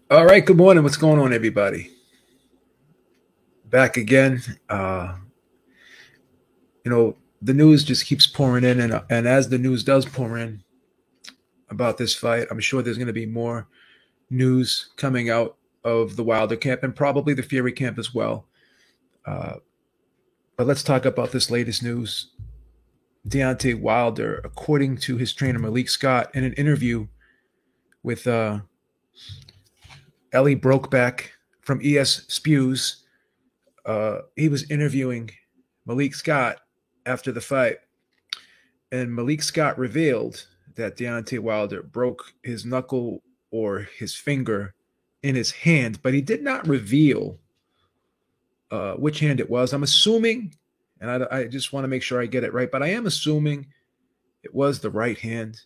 All right, good morning. What's going on, everybody? Back again. Uh, the news just keeps pouring in, and as the news does pour in about this fight, I'm sure there's going to be more news coming out of the Wilder camp and probably the Fury camp as well. Uh, but let's talk about this latest news. Deontay Wilder, according to his trainer Malik Scott, in an interview with Ellie Brokeback from ES Spews, he was interviewing Malik Scott after the fight, and Malik Scott revealed that Deontay Wilder broke his knuckle or his finger in his hand, but he did not reveal which hand it was. I'm assuming, and I just want to make sure I get it right, but I am assuming it was the right hand.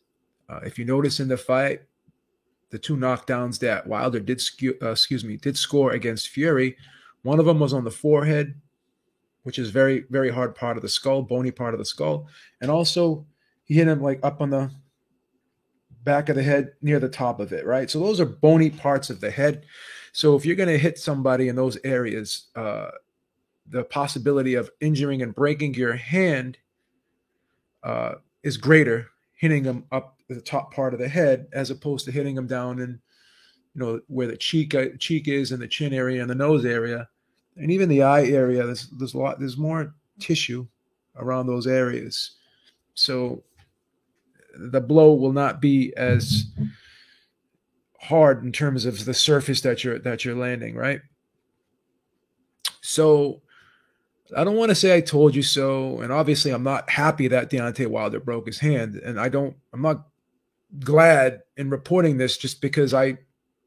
If you notice in the fight, the two knockdowns that Wilder did score against Fury, one of them was on the forehead, which is very, very hard part of the skull, bony part of the skull. And also, he hit him like up on the back of the head near the top of it, right? So those are bony parts of the head. So if you're going to hit somebody in those areas, the possibility of injuring and breaking your hand is greater hitting them up the top part of the head as opposed to hitting them down in where the cheek is and the chin area and the nose area and even the eye area. There's more tissue around those areas, so the blow will not be as hard in terms of the surface that you're landing, right? So I don't want to say I told you so, and obviously I'm not happy that Deontay Wilder broke his hand, and I'm not glad in reporting this just because I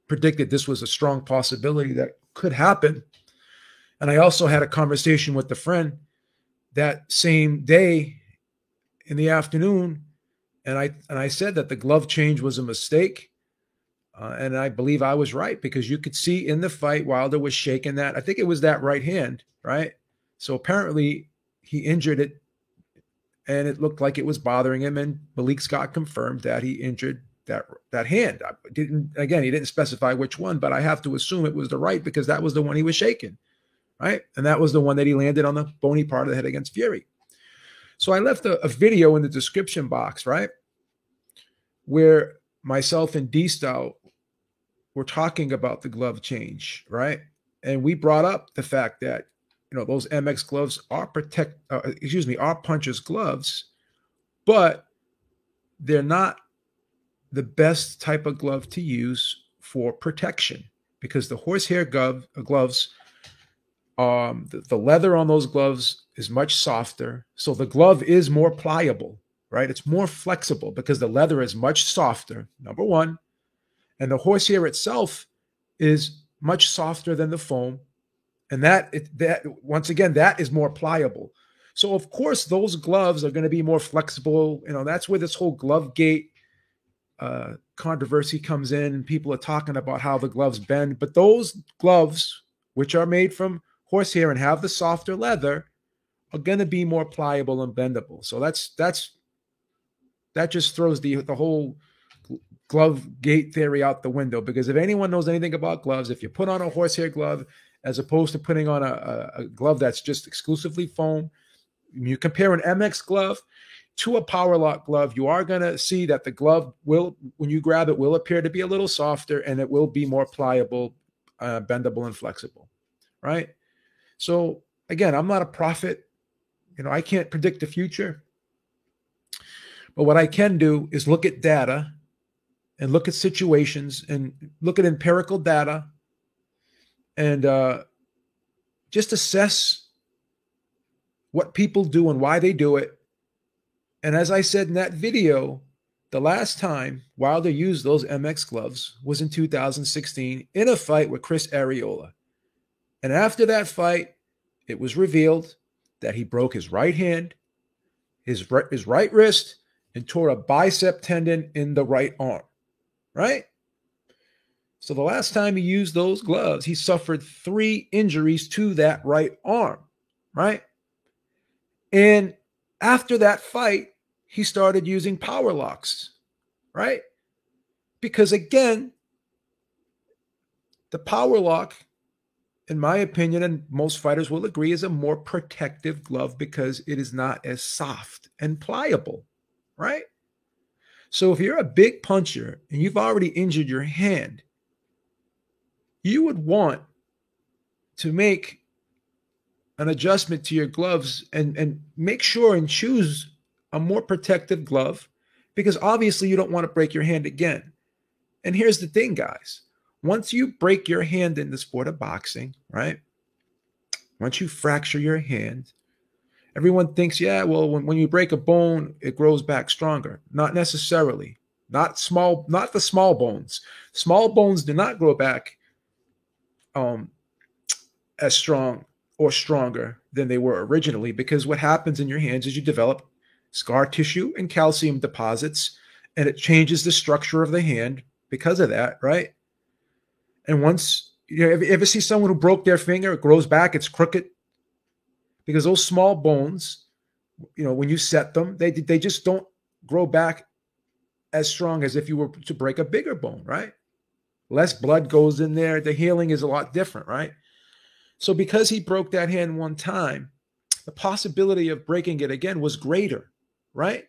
predicted this was a strong possibility that could happen. And I also had a conversation with a friend that same day in the afternoon, and I said that the glove change was a mistake, and I believe I was right because you could see in the fight Wilder was shaking that. I think it was that right hand, right? So apparently he injured it, and it looked like it was bothering him. And Malik Scott confirmed that he injured that hand. He didn't specify which one, but I have to assume it was the right because that was the one he was shaking, right? And that was the one that he landed on the bony part of the head against Fury. So I left a video in the description box, right, where myself and D-Style were talking about the glove change, right? And we brought up the fact that those MX gloves are are puncher's gloves, but they're not the best type of glove to use for protection because the horsehair gloves, the leather on those gloves is much softer. So the glove is more pliable, right? It's more flexible because the leather is much softer, number one. And the horsehair itself is much softer than the foam. And that once again, that is more pliable. So of course, those gloves are going to be more flexible. That's where this whole glove gate controversy comes in, and people are talking about how the gloves bend. But those gloves, which are made from horsehair and have the softer leather, are going to be more pliable and bendable. So that just throws the whole glove gate theory out the window, because if anyone knows anything about gloves, if you put on a horsehair glove as opposed to putting on a glove that's just exclusively foam, you compare an MX glove to a Power Lock glove, you are going to see that the glove will, when you grab it, will appear to be a little softer and it will be more pliable, bendable, and flexible, right? So again, I'm not a prophet. I can't predict the future. But what I can do is look at data and look at situations and look at empirical data and just assess what people do and why they do it. And as I said in that video, the last time Wilder used those MX gloves was in 2016 in a fight with Chris Arreola. And after that fight, it was revealed that he broke his right hand, his right wrist, and tore a bicep tendon in the right arm, right? So the last time he used those gloves, he suffered 3 injuries to that right arm, right? And after that fight, he started using power locks, right? Because again, The power lock, in my opinion, and most fighters will agree, is a more protective glove because it is not as soft and pliable, right? So if you're a big puncher and you've already injured your hand, you would want to make an adjustment to your gloves and make sure and choose a more protective glove, because obviously you don't want to break your hand again. And here's the thing, guys. Once you break your hand in the sport of boxing, right? Once you fracture your hand, everyone thinks, yeah, well, when you break a bone, it grows back stronger. Not necessarily. Not the small bones. Small bones do not grow back as strong or stronger than they were originally, because what happens in your hands is you develop scar tissue and calcium deposits, and it changes the structure of the hand because of that, right? And once you ever see someone who broke their finger, it grows back, it's crooked, because those small bones, when you set them, they just don't grow back as strong as if you were to break a bigger bone, right? Less blood goes in there. The healing is a lot different, right? So because he broke that hand one time, the possibility of breaking it again was greater, right?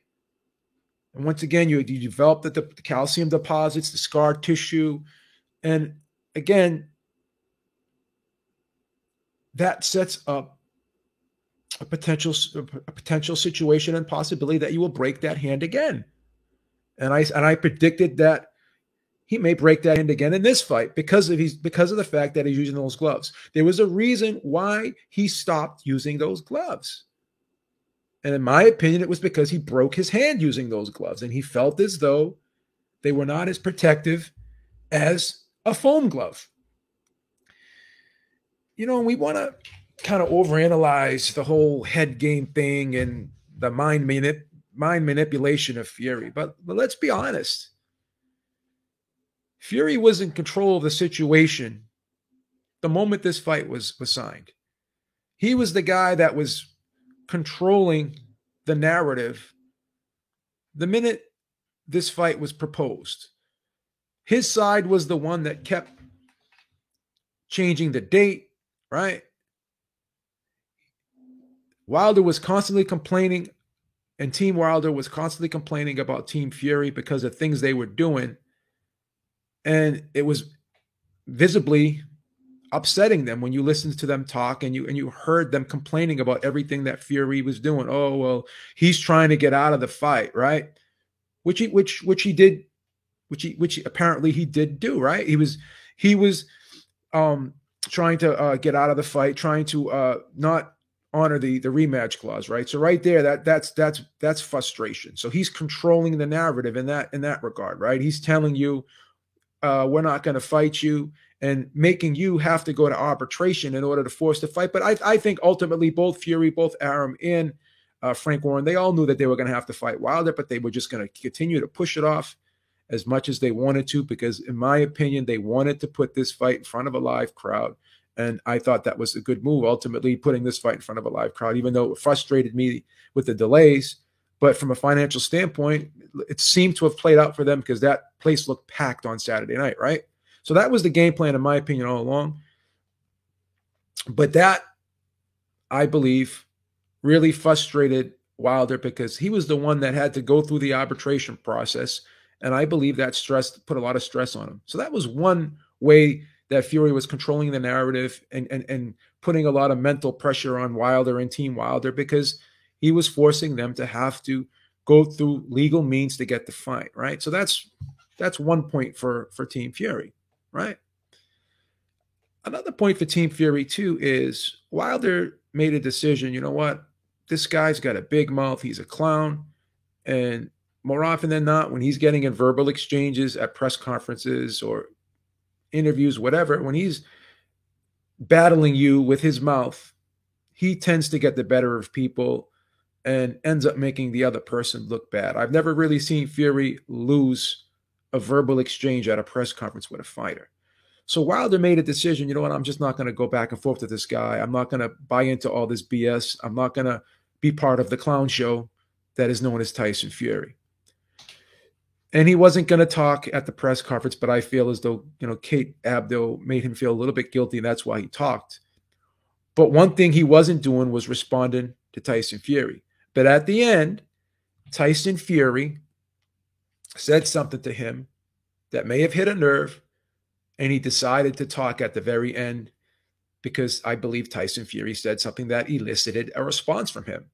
And once again, you develop the calcium deposits, the scar tissue. And again, that sets up a potential situation and possibility that you will break that hand again. And I predicted that he may break that hand again in this fight because of the fact that he's using those gloves. There was a reason why he stopped using those gloves. And in my opinion, it was because he broke his hand using those gloves, and he felt as though they were not as protective as a foam glove. We want to kind of overanalyze the whole head game thing and the mind manipulation of Fury. But let's be honest. Fury was in control of the situation the moment this fight was signed. He was the guy that was controlling the narrative the minute this fight was proposed. His side was the one that kept changing the date, right? Wilder was constantly complaining, and Team Wilder was constantly complaining about Team Fury because of things they were doing. And it was visibly upsetting them when you listened to them talk and you heard them complaining about everything that Fury was doing. Oh, well, he's trying to get out of the fight, right? Which he did, which apparently he did do, right? He was trying to get out of the fight, trying to not honor the rematch clause, right? So right there, that's frustration. So he's controlling the narrative in that regard, right? He's telling you, we're not going to fight you, and making you have to go to arbitration in order to force the fight. But I think ultimately both Fury, both Arum and Frank Warren, they all knew that they were going to have to fight Wilder, but they were just going to continue to push it off as much as they wanted to, because in my opinion, they wanted to put this fight in front of a live crowd. And I thought that was a good move, ultimately putting this fight in front of a live crowd, even though it frustrated me with the delays. But from a financial standpoint, it seemed to have played out for them because that place looked packed on Saturday night, right? So that was the game plan, in my opinion, all along. But that, I believe, really frustrated Wilder because he was the one that had to go through the arbitration process. And I believe that put a lot of stress on him. So that was one way that Fury was controlling the narrative and putting a lot of mental pressure on Wilder and Team Wilder, because he was forcing them to have to go through legal means to get the fight, right? So that's one point for Team Fury, right? Another point for Team Fury too is Wilder made a decision. You know what? This guy's got a big mouth. He's a clown. And more often than not, when he's getting in verbal exchanges at press conferences or interviews, whatever, when he's battling you with his mouth, he tends to get the better of people and ends up making the other person look bad. I've never really seen Fury lose a verbal exchange at a press conference with a fighter. So Wilder made a decision, you know what, I'm just not going to go back and forth with this guy. I'm not going to buy into all this BS. I'm not going to be part of the clown show that is known as Tyson Fury. And he wasn't going to talk at the press conference, but I feel as though, Kate Abdo made him feel a little bit guilty, and that's why he talked. But one thing he wasn't doing was responding to Tyson Fury. But at the end, Tyson Fury said something to him that may have hit a nerve, and he decided to talk at the very end because I believe Tyson Fury said something that elicited a response from him.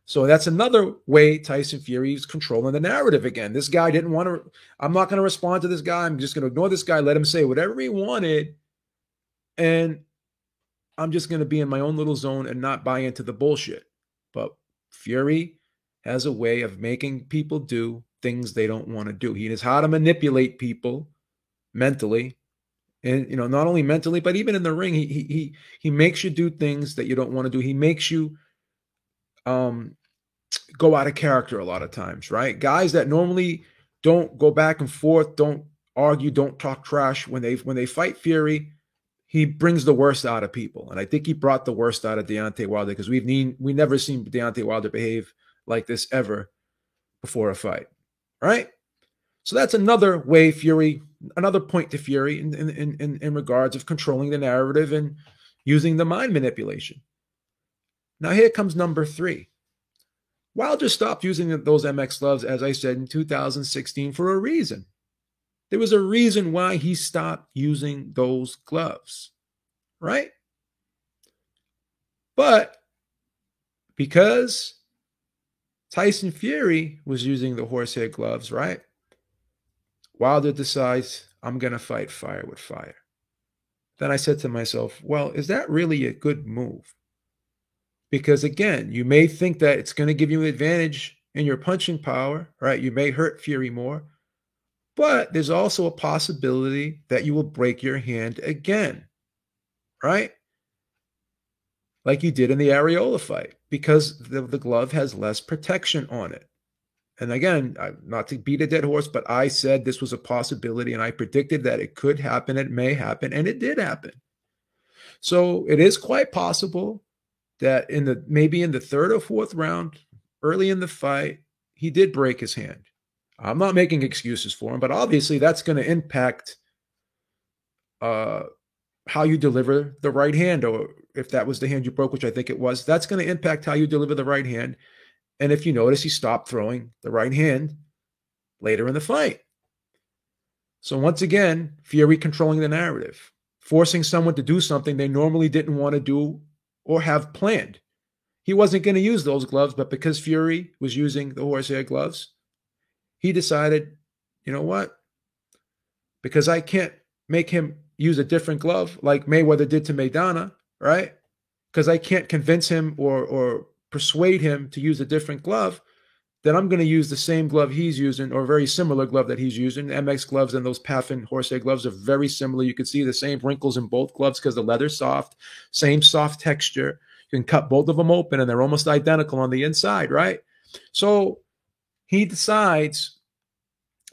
So that's another way Tyson Fury is controlling the narrative again. This guy didn't want to, I'm not going to respond to this guy. I'm just going to ignore this guy, let him say whatever he wanted. And I'm just going to be in my own little zone and not buy into the bullshit. But Fury has a way of making people do things they don't want to do. He knows how to manipulate people mentally. And not only mentally, but even in the ring, he makes you do things that you don't want to do. He makes you go out of character a lot of times, right? Guys that normally don't go back and forth, don't argue, don't talk trash, when they fight Fury, he brings the worst out of people. And I think he brought the worst out of Deontay Wilder, because we never seen Deontay Wilder behave like this ever before a fight, right? So that's another way another point to Fury in regards of controlling the narrative and using the mind manipulation. Now here comes number 3. Wilder stopped using those MX gloves, as I said, in 2016 for a reason. There was a reason why he stopped using those gloves, right? But because Tyson Fury was using the horsehair gloves, right? Wilder decides, I'm going to fight fire with fire. Then I said to myself, well, is that really a good move? Because again, you may think that it's going to give you an advantage in your punching power, right? You may hurt Fury more, but there's also a possibility that you will break your hand again, right? Like you did in the Areola fight, because the glove has less protection on it. And again, not to beat a dead horse, but I said this was a possibility, and I predicted that it could happen, it may happen, and it did happen. So it is quite possible that maybe in the 3rd or 4th round, early in the fight, he did break his hand. I'm not making excuses for him, but obviously that's going to impact how you deliver the right hand, or if that was the hand you broke, which I think it was, that's going to impact how you deliver the right hand. And if you notice, he stopped throwing the right hand later in the fight. So once again, Fury controlling the narrative, forcing someone to do something they normally didn't want to do or have planned. He wasn't going to use those gloves, but because Fury was using the horsehair gloves, he decided, you know what? Because I can't make him use a different glove like Mayweather did to Maidana, right? Because I can't convince him or persuade him to use a different glove, then I'm going to use the same glove he's using, or a very similar glove that he's using. MX gloves and those Paffin horsehair gloves are very similar. You can see the same wrinkles in both gloves because the leather's soft, same soft texture. You can cut both of them open and they're almost identical on the inside, right? So he decides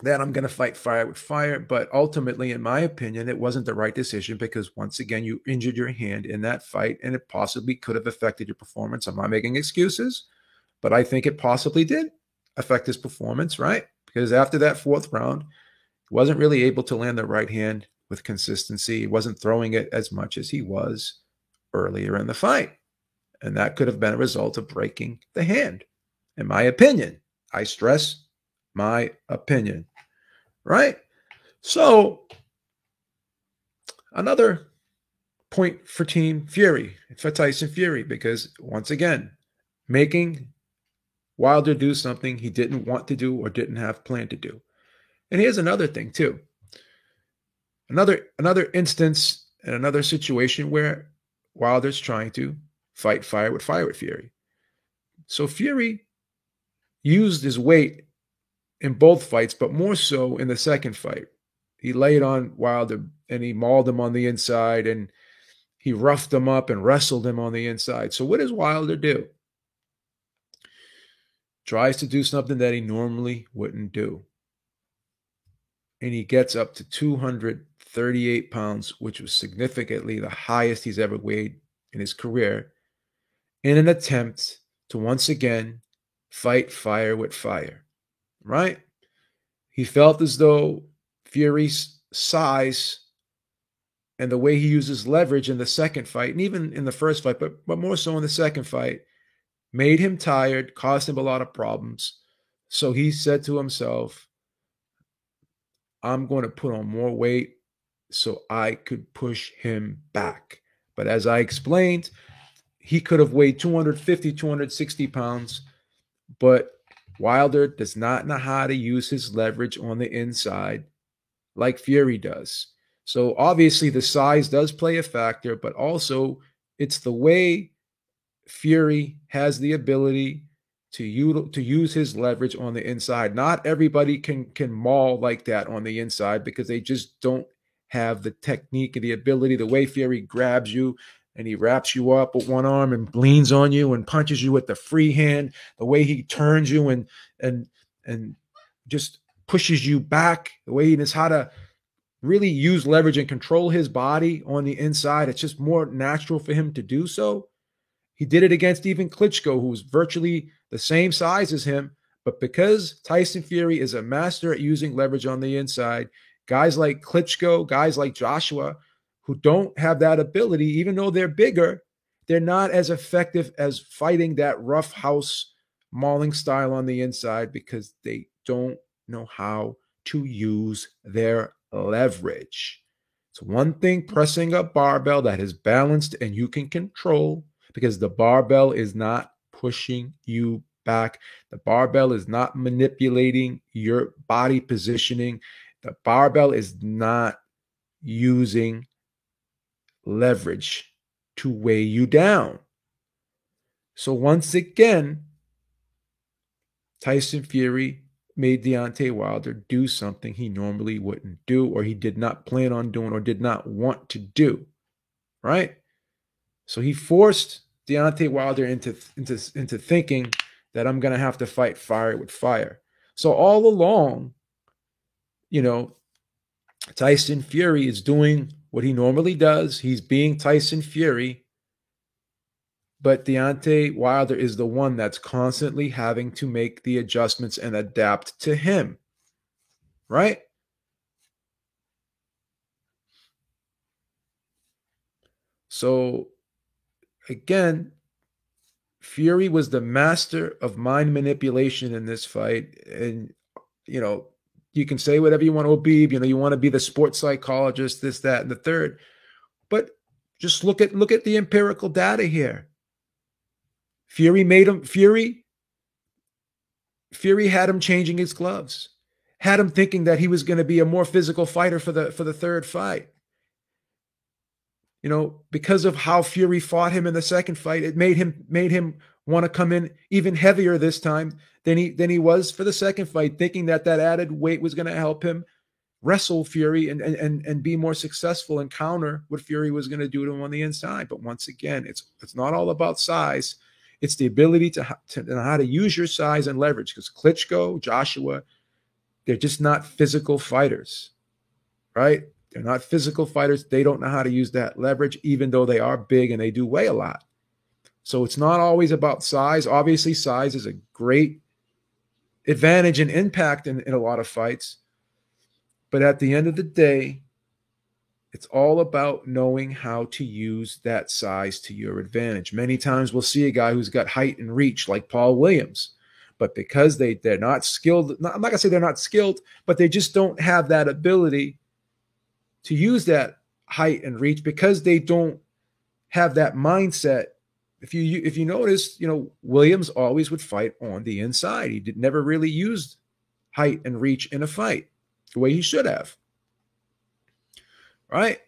that I'm going to fight fire with fire. But ultimately, in my opinion, it wasn't the right decision, because once again, you injured your hand in that fight, and it possibly could have affected your performance. I'm not making excuses, but I think it possibly did affect his performance, right? Because after that 4th round, he wasn't really able to land the right hand with consistency. He wasn't throwing it as much as he was earlier in the fight. And that could have been a result of breaking the hand, in my opinion. I stress my opinion, right? So another point for Team Fury, for Tyson Fury, because once again, making Wilder do something he didn't want to do or didn't have planned to do. And here's another thing too. Another instance and another situation where Wilder's trying to fight fire with Fury. So Fury used his weight in both fights, but more so in the second fight. He laid on Wilder and he mauled him on the inside, and he roughed him up and wrestled him on the inside. So what does Wilder do? Tries to do something that he normally wouldn't do. And he gets up to 238 pounds, which was significantly the highest he's ever weighed in his career, in an attempt to once again fight fire with fire, right? He felt as though Fury's size and the way he uses leverage in the second fight, and even in the first fight, but more so in the second fight, made him tired, caused him a lot of problems. So he said to himself, I'm going to put on more weight so I could push him back. But as I explained, he could have weighed 250, 260 pounds, but Wilder does not know how to use his leverage on the inside like Fury does. So obviously the size does play a factor, but also it's the way Fury has the ability to use his leverage on the inside. Not everybody can maul like that on the inside because they just don't have the technique and the ability. The way Fury grabs you and he wraps you up with one arm and leans on you and punches you with the free hand, the way he turns you and just pushes you back, the way he knows how to really use leverage and control his body on the inside. It's just more natural for him to do so. He did it against even Klitschko, who's virtually the same size as him. But because Tyson Fury is a master at using leverage on the inside, guys like Klitschko, guys like Joshua, who don't have that ability, even though they're bigger, they're not as effective as fighting that rough house mauling style on the inside because they don't know how to use their leverage. It's one thing pressing a barbell that is balanced and you can control, because the barbell is not pushing you back. The barbell is not manipulating your body positioning. The barbell is not using leverage to weigh you down. So once again, Tyson Fury made Deontay Wilder do something he normally wouldn't do, or he did not plan on doing, or did not want to do, right? So he forced Deontay Wilder into thinking that I'm going to have to fight fire with fire. So all along, Tyson Fury is doing what he normally does. He's being Tyson Fury. But Deontay Wilder is the one that's constantly having to make the adjustments and adapt to him, right? So again, Fury was the master of mind manipulation in this fight. And, you can say whatever you want to be, you want to be the sports psychologist, this, that, and the third. But just look at the empirical data here. Fury had him changing his gloves, had him thinking that he was going to be a more physical fighter for the third fight. Because of how Fury fought him in the second fight, it made him want to come in even heavier this time than he was for the second fight, thinking that added weight was going to help him wrestle Fury and be more successful and counter what Fury was going to do to him on the inside. But once again, it's not all about size. It's the ability to know how to use your size and leverage, because Klitschko, Joshua, they're just not physical fighters, right? They're not physical fighters. They don't know how to use that leverage, even though they are big and they do weigh a lot. So it's not always about size. Obviously, size is a great advantage and impact in a lot of fights. But at the end of the day, it's all about knowing how to use that size to your advantage. Many times we'll see a guy who's got height and reach like Paul Williams, but because they're not skilled, I'm not going to say they're not skilled, but they just don't have that ability to use that height and reach, because they don't have that mindset. If you notice, Williams always would fight on the inside. He never really used height and reach in a fight the way he should have. Right?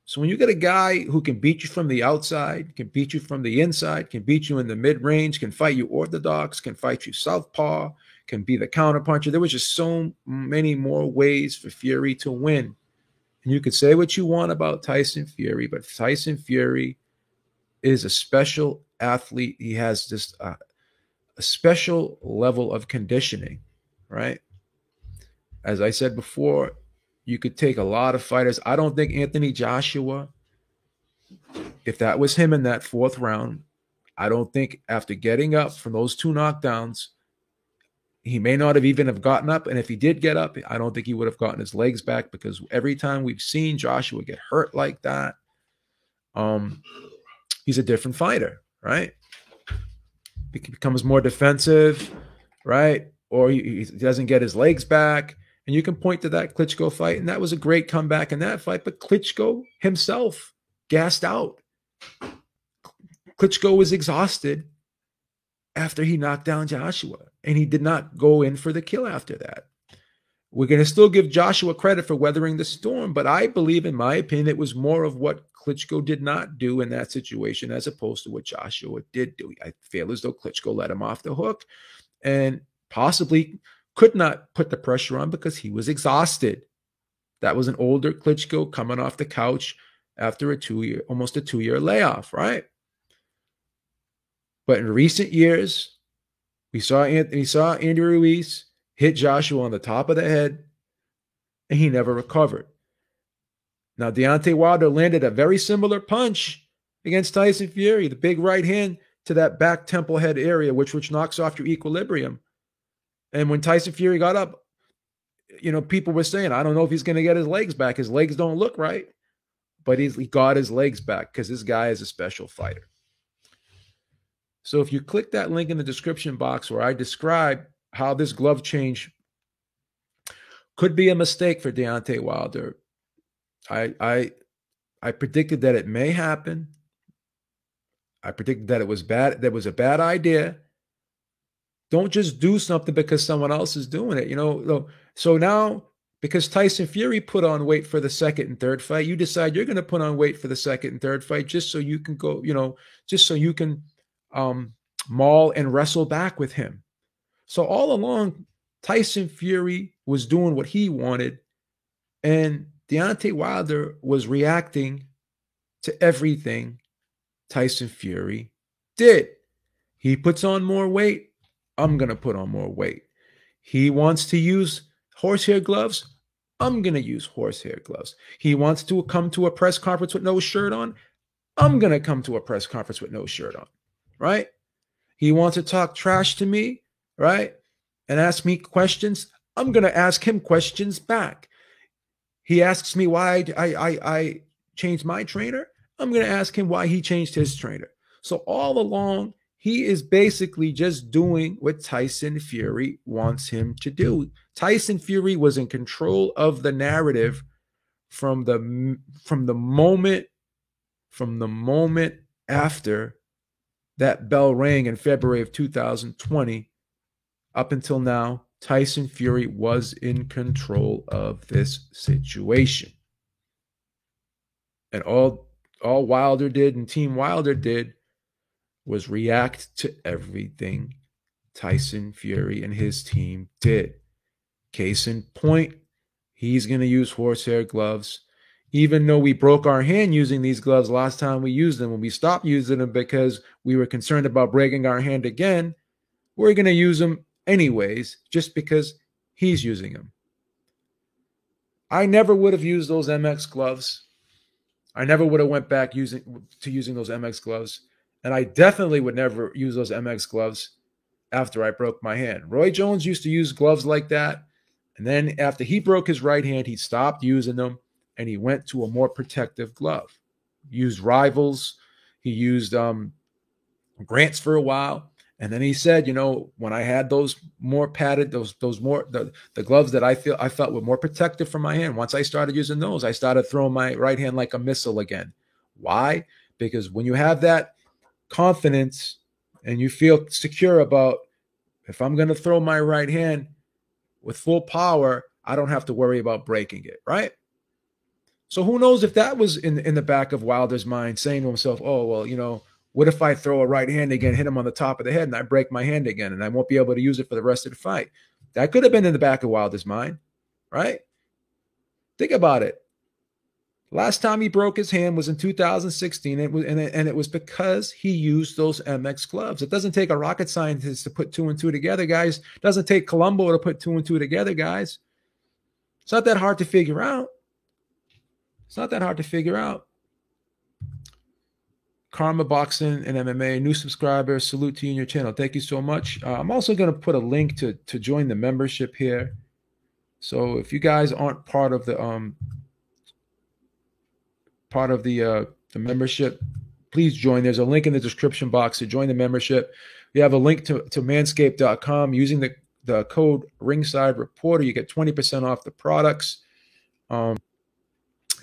So when you get a guy who can beat you from the outside, can beat you from the inside, can beat you in the mid-range, can fight you orthodox, can fight you southpaw, can be the counterpuncher, there was just so many more ways for Fury to win. And you could say what you want about Tyson Fury, but Tyson Fury is a special athlete. He has just a special level of conditioning, right? As I said before, you could take a lot of fighters. I don't think Anthony Joshua, if that was him in that fourth round, I don't think after getting up from those two knockdowns, He may not have even have gotten up. And if he did get up, I don't think he would have gotten his legs back, because every time we've seen Joshua get hurt like that, he's a different fighter, right? He becomes more defensive, right? Or he doesn't get his legs back. And you can point to that Klitschko fight, and that was a great comeback in that fight. But Klitschko himself gassed out. Klitschko was exhausted after he knocked down Joshua, and he did not go in for the kill after that. We're going to still give Joshua credit for weathering the storm, but I believe, in my opinion, it was more of what Klitschko did not do in that situation as opposed to what Joshua did do. I feel as though Klitschko let him off the hook and possibly could not put the pressure on because he was exhausted. That was an older Klitschko coming off the couch after almost a 2-year layoff, right? But in recent years, we saw Andy Ruiz hit Joshua on the top of the head, and he never recovered. Now, Deontay Wilder landed a very similar punch against Tyson Fury, the big right hand to that back temple head area, which knocks off your equilibrium. And when Tyson Fury got up, people were saying, I don't know if he's going to get his legs back. His legs don't look right. But he got his legs back because this guy is a special fighter. So if you click that link in the description box where I describe how this glove change could be a mistake for Deontay Wilder, I predicted that it may happen. I predicted that it was bad. That was a bad idea. Don't just do something because someone else is doing it. So now, because Tyson Fury put on weight for the second and third fight, you decide you're going to put on weight for the second and third fight just so you can go, just so you can maul and wrestle back with him. So all along, Tyson Fury was doing what he wanted, and Deontay Wilder was reacting to everything Tyson Fury did. He puts on more weight. I'm going to put on more weight. He wants to use horsehair gloves. I'm going to use horsehair gloves. He wants to come to a press conference with no shirt on. I'm going to come to a press conference with no shirt on, right? He wants to talk trash to me, right? And ask me questions. I'm going to ask him questions back. He asks me why I changed my trainer. I'm going to ask him why he changed his trainer. So all along, he is basically just doing what Tyson Fury wants him to do. Tyson Fury was in control of the narrative from the moment after that bell rang in February of 2020 up until now. Tyson Fury was in control of this situation. And all Wilder did and Team Wilder did was react to everything Tyson Fury and his team did. Case in point, he's going to use horsehair gloves. Even though we broke our hand using these gloves last time we used them, when we stopped using them because we were concerned about breaking our hand again, we're going to use them anyways, just because he's using them. I never would have used those MX gloves. I never would have went back using those MX gloves. And I definitely would never use those MX gloves after I broke my hand. Roy Jones used to use gloves like that. And then after he broke his right hand, he stopped using them and he went to a more protective glove. He used Rivals. He used Grants for a while. And then he said, when I had those more padded, the gloves that I felt were more protective for my hand, once I started using those, I started throwing my right hand like a missile again. Why? Because when you have that confidence and you feel secure about, if I'm going to throw my right hand with full power, I don't have to worry about breaking it, right? So who knows if that was in the back of Wilder's mind, saying to himself, oh, well, what if I throw a right hand again, hit him on the top of the head, and I break my hand again, and I won't be able to use it for the rest of the fight? That could have been in the back of Wilder's mind, right? Think about it. Last time he broke his hand was in 2016, and it was because he used those MX gloves. It doesn't take a rocket scientist to put 2 and 2 together, guys. It doesn't take Columbo to put 2 and 2 together, guys. It's not that hard to figure out. Karma Boxing and MMA, new subscriber. Salute to you and your channel. Thank you so much. I'm also going to put a link to join the membership here. So if you guys aren't part of the membership, please join. There's a link in the description box to join the membership. We have a link to manscaped.com. Using the code Ringside Reporter, you get 20% off the products.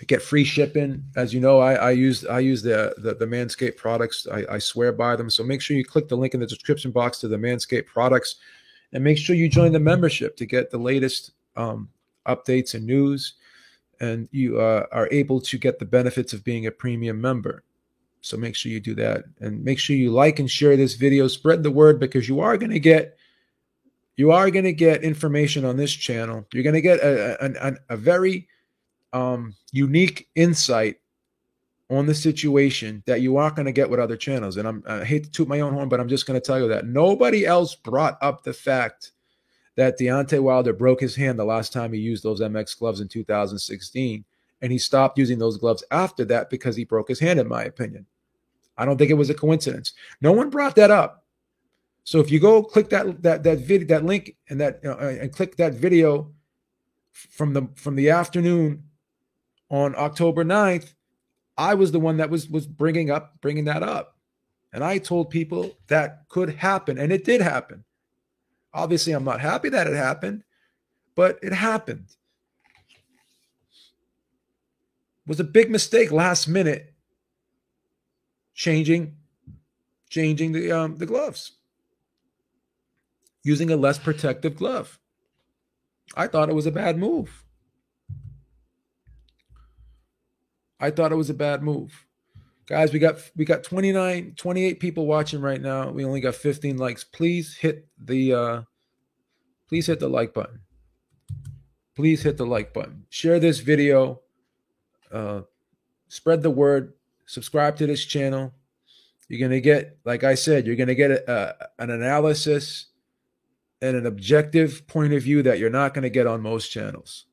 Get free shipping. As you know, I use the Manscaped products. I swear by them. So make sure you click the link in the description box to the Manscaped products, and make sure you join the membership to get the latest updates and news. And you are able to get the benefits of being a premium member. So make sure you do that, and make sure you like and share this video. Spread the word, because you are going to get information on this channel. You're going to get a very unique insight on the situation that you aren't going to get with other channels. And I hate to toot my own horn, but I'm just going to tell you that nobody else brought up the fact that Deontay Wilder broke his hand the last time he used those MX gloves in 2016, and he stopped using those gloves after that because he broke his hand, in my opinion. I don't think it was a coincidence. No one brought that up. So if you go click that video, that link, and and click that video from the afternoon on October 9th, I was the one that was bringing that up. And I told people that could happen, and it did happen. Obviously, I'm not happy that it happened, but it happened. It was a big mistake last minute changing the gloves, using a less protective glove. I thought it was a bad move. Guys, we got 28 people watching right now. We only got 15 likes. Please hit the like button. Please hit the like button. Share this video. Spread the word. Subscribe to this channel. You're going to get, like I said, you're going to get an analysis and an objective point of view that you're not going to get on most channels.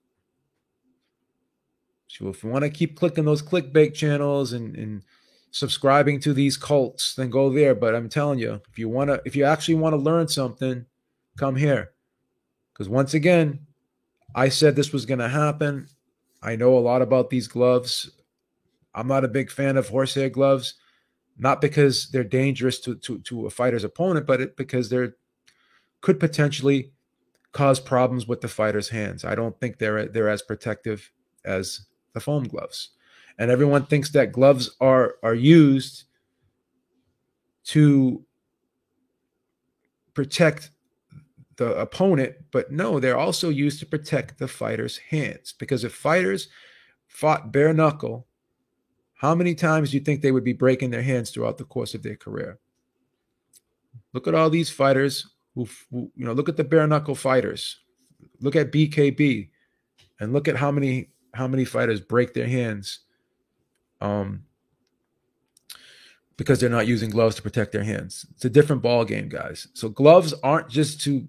So if you want to keep clicking those clickbait channels and subscribing to these cults, then go there. But I'm telling you, if you actually want to learn something, come here. Because once again, I said this was going to happen. I know a lot about these gloves. I'm not a big fan of horsehair gloves, not because they're dangerous to a fighter's opponent, but because they could potentially cause problems with the fighter's hands. I don't think they're as protective as the foam gloves. And everyone thinks that gloves are used to protect the opponent, but no, they're also used to protect the fighter's hands. Because if fighters fought bare knuckle, how many times do you think they would be breaking their hands throughout the course of their career? Look at all these fighters who look at the bare knuckle fighters. Look at BKB, and look at how many fighters break their hands because they're not using gloves to protect their hands. It's a different ball game, guys. So gloves aren't just to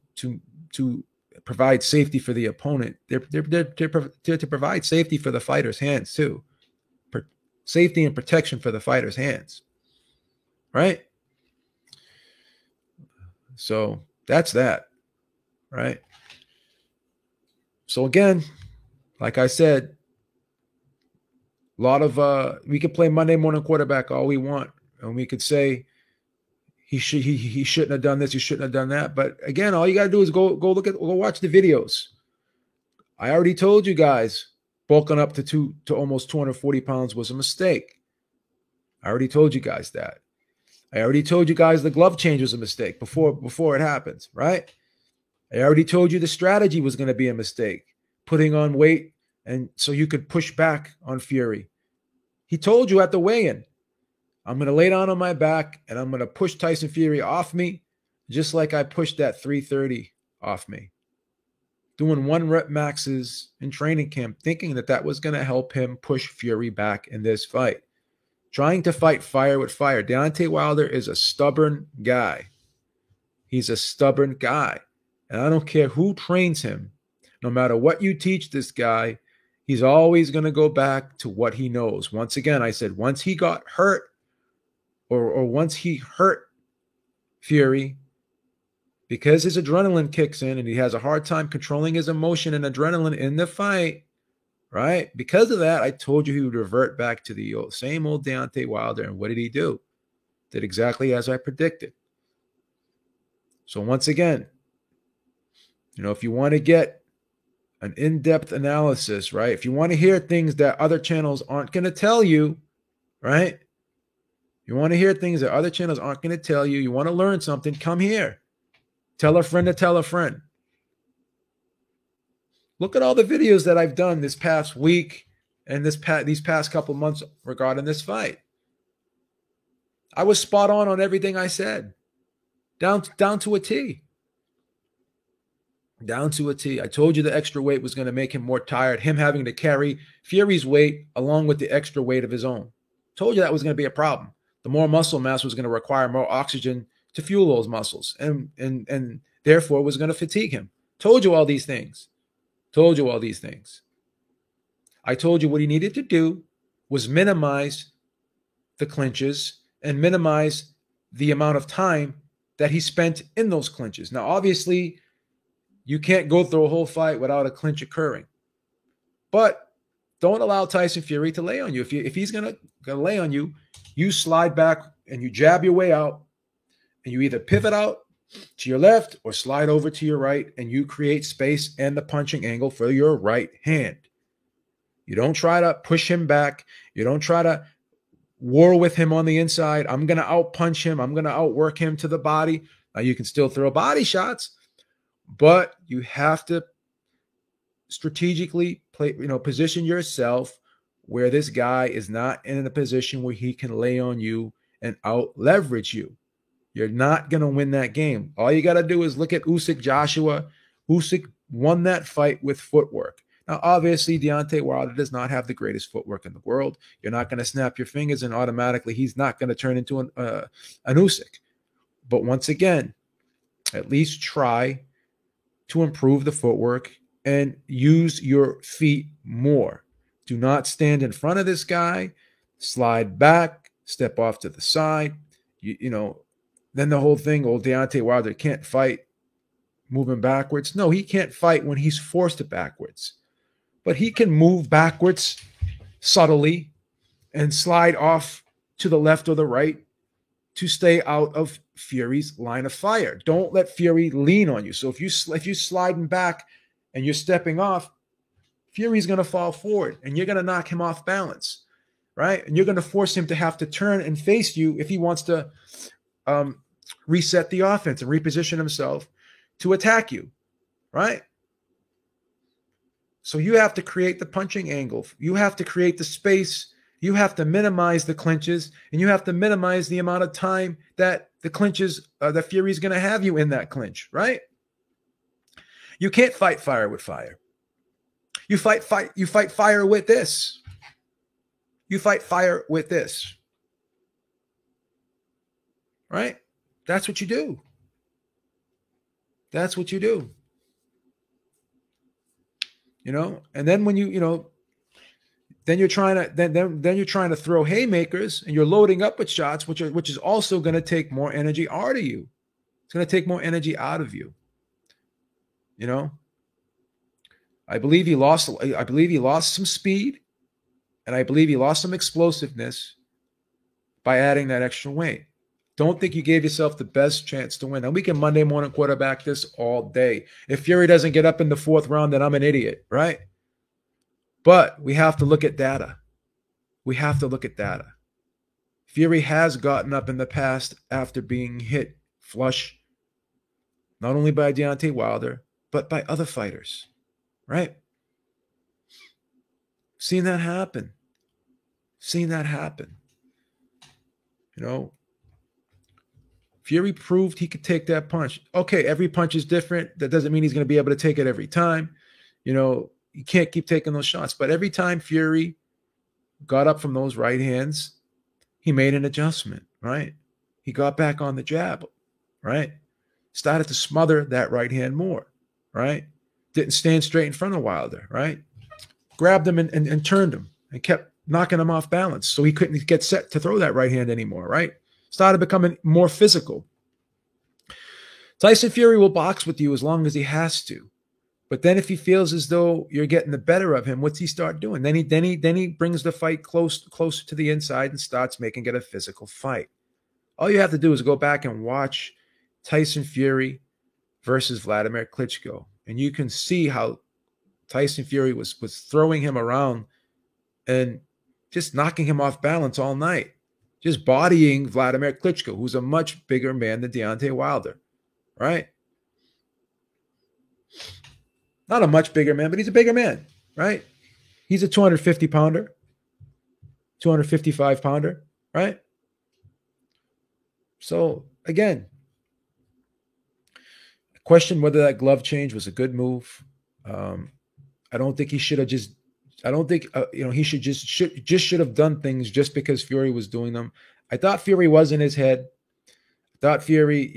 provide safety for the opponent. They're to provide safety for the fighter's hands too. Safety and protection for the fighter's hands, right? So that's that, right? So again, like I said, a lot of we could play Monday morning quarterback all we want, and we could say he shouldn't have done this, he shouldn't have done that. But again, all you got to do is go watch the videos. I already told you guys, bulking up to almost 240 pounds was a mistake. I already told you guys that. I already told you guys the glove change was a mistake before it happened, right? I already told you the strategy was going to be a mistake, putting on weight and so you could push back on Fury. He told you at the weigh-in, I'm going to lay down on my back and I'm going to push Tyson Fury off me, just like I pushed that 330 off me. Doing 1 rep maxes in training camp, thinking that was going to help him push Fury back in this fight. Trying to fight fire with fire. Deontay Wilder is a stubborn guy. He's a stubborn guy. And I don't care who trains him. No matter what you teach this guy, he's always going to go back to what he knows. Once again, I said, once he got hurt or once he hurt Fury, because his adrenaline kicks in and he has a hard time controlling his emotion and adrenaline in the fight, right? Because of that, I told you he would revert back to the same old Deontay Wilder. And what did he do? Did exactly as I predicted. So once again, if you want to get an in-depth analysis, right? If you want to hear things that other channels aren't going to tell you, right? You want to hear things that other channels aren't going to tell you. You want to learn something, come here. Tell a friend to tell a friend. Look at all the videos that I've done this past week and these past couple months regarding this fight. I was spot on everything I said, down to a T. Down to a T. I told you the extra weight was going to make him more tired, him having to carry Fury's weight along with the extra weight of his own. Told you that was going to be a problem. The more muscle mass was going to require more oxygen to fuel those muscles, and therefore was going to fatigue him. Told you all these things. Told you all these things. I told you what he needed to do was minimize the clinches and minimize the amount of time that he spent in those clinches. Now, obviously, you can't go through a whole fight without a clinch occurring. But don't allow Tyson Fury to lay on you. If he's gonna lay on you, you slide back and you jab your way out, and you either pivot out to your left or slide over to your right, and you create space and the punching angle for your right hand. You don't try to push him back. You don't try to war with him on the inside. I'm going to outpunch him. I'm going to outwork him to the body. Now, you can still throw body shots, but you have to strategically position yourself where this guy is not in a position where he can lay on you and out leverage you. You're not going to win that game. All you got to do is look at Usyk Joshua. Usyk won that fight with footwork. Now, obviously, Deontay Wilder does not have the greatest footwork in the world. You're not going to snap your fingers and automatically he's not going to turn into an Usyk. But once again, at least try to improve the footwork and use your feet more. Do not stand in front of this guy, slide back, step off to the side. Then the whole thing, Deontay Wilder can't fight moving backwards. No, he can't fight when he's forced backwards. But he can move backwards subtly and slide off to the left or the right to stay out of Fury's line of fire. Don't let Fury lean on you. So if you're sliding back and you're stepping off, Fury's going to fall forward and you're going to knock him off balance, right? And you're going to force him to have to turn and face you if he wants to reset the offense and reposition himself to attack you, right? So you have to create the punching angle. You have to create the space. You have to minimize the clinches, and you have to minimize the amount of time that the clinches, that Fury's going to have you in that clinch, right? You can't fight fire with fire. You fight fire with this. You fight fire with this. Right? That's what you do. That's what you do. And then when then you're trying to then you're trying to throw haymakers and you're loading up with shots, which is also going to take more energy out of you. It's going to take more energy out of you. I believe he lost some speed, and I believe he lost some explosiveness by adding that extra weight. Don't think you gave yourself the best chance to win. And we can Monday morning quarterback this all day. If Fury doesn't get up in the fourth round, then I'm an idiot, right? But we have to look at data. We have to look at data. Fury has gotten up in the past after being hit flush, not only by Deontay Wilder, but by other fighters, right? Seen that happen. Fury proved he could take that punch. Okay, every punch is different. That doesn't mean he's going to be able to take it every time. You can't keep taking those shots. But every time Fury got up from those right hands, he made an adjustment, right? He got back on the jab, right? Started to smother that right hand more, right? Didn't stand straight in front of Wilder, right? Grabbed him and turned him and kept knocking him off balance so he couldn't get set to throw that right hand anymore, right? started becoming more physical. Tyson Fury will box with you as long as he has to. But then if he feels as though you're getting the better of him, what's he start doing? Then he brings the fight closer to the inside and starts making it a physical fight. All you have to do is go back and watch Tyson Fury versus Vladimir Klitschko. And you can see how Tyson Fury was throwing him around and just knocking him off balance all night. Just bodying Vladimir Klitschko, who's a much bigger man than Deontay Wilder, right? Not a much bigger man, but he's a bigger man, right? He's a 250 pounder, 255 pounder, right? So again, question whether that glove change was a good move. I don't think he should have just. I don't think he should have done things just because Fury was doing them. I thought Fury was in his head. I thought Fury,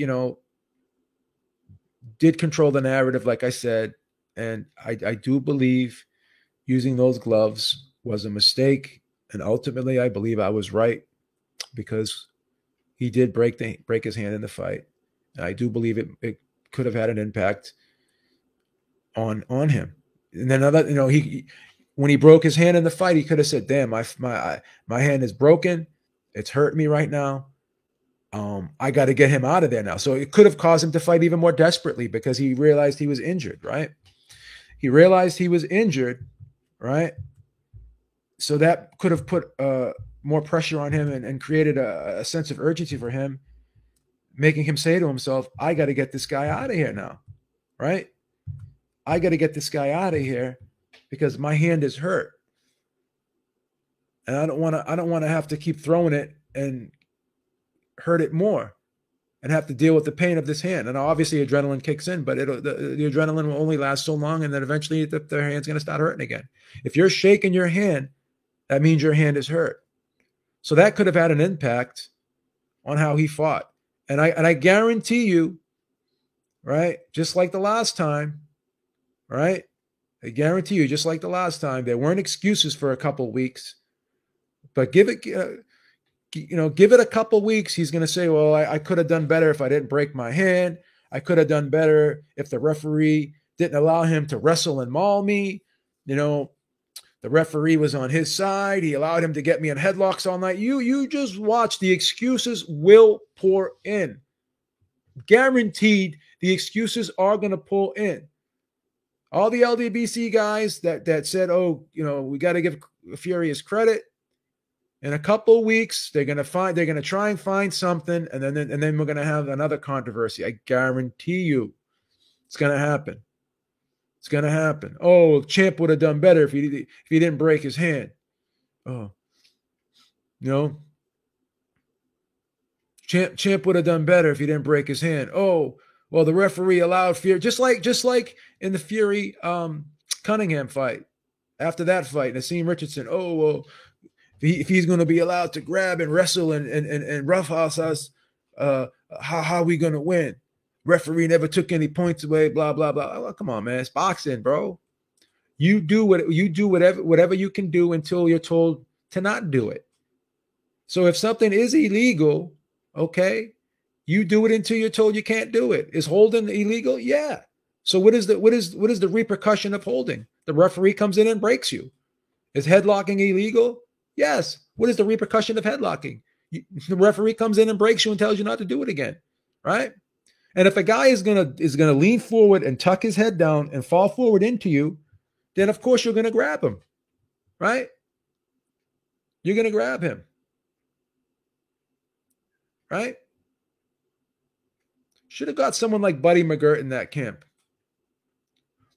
did control the narrative, like I said, and I do believe using those gloves was a mistake. And ultimately, I believe I was right because he did break his hand in the fight. And I do believe it could have had an impact on him. And then when he broke his hand in the fight, he could have said, "Damn, my hand is broken. It's hurting me right now. I got to get him out of there now." So it could have caused him to fight even more desperately because he realized he was injured, right? He realized he was injured, right? So that could have put more pressure on him and created a sense of urgency for him, making him say to himself, "I got to get this guy out of here now," right? I got to get this guy out of here because my hand is hurt. And I don't want to have to keep throwing it and hurt it more and have to deal with the pain of this hand. And obviously adrenaline kicks in, but the adrenaline will only last so long. And then eventually their hand's going to start hurting again. If you're shaking your hand, that means your hand is hurt. So that could have had an impact on how he fought. And I guarantee you, right, just like the last time, right, I guarantee you, just like the last time, there weren't excuses for a couple weeks, but give it a couple weeks. He's going to say, "Well, I could have done better if I didn't break my hand. I could have done better if the referee didn't allow him to wrestle and maul me. The referee was on his side. He allowed him to get me in headlocks all night." You just watch. The excuses will pour in. Guaranteed, the excuses are going to pour in. All the LDBC guys that said, "Oh, we got to give Fury his credit." In a couple of weeks, they're going to try and find something, and then we're going to have another controversy. I guarantee you, it's going to happen. It's going to happen. "Oh, Champ would have done better if he didn't break his hand." Oh, Champ would have done better if he didn't break his hand. "Oh, well, the referee allowed Fury," just like in the Fury Cunningham fight. After that fight, Naseem Richardson, "Oh, well, if he's going to be allowed to grab and wrestle and roughhouse us, how are we going to win? Referee never took any points away, blah, blah, blah." Oh, come on, man. It's boxing, bro. You do whatever you can do until you're told to not do it. So if something is illegal, okay, you do it until you're told you can't do it. Is holding illegal? Yeah. So what is the repercussion of holding? The referee comes in and breaks you. Is headlocking illegal? Yes. What is the repercussion of headlocking? The referee comes in and breaks you and tells you not to do it again, right? And if a guy is gonna lean forward and tuck his head down and fall forward into you, then of course you're gonna grab him, right? You're gonna grab him, right? Should have got someone like Buddy McGirt in that camp.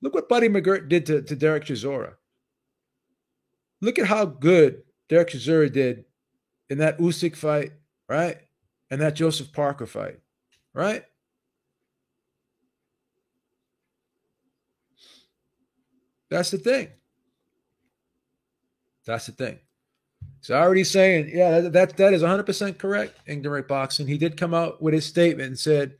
Look what Buddy McGirt did to Derek Chisora. Look at how good Derek Chisora did in that Usyk fight, right? And that Joseph Parker fight, right? That's the thing. That's the thing. So already saying, yeah, that is 100% correct. Ignorant Boxing. He did come out with his statement and said,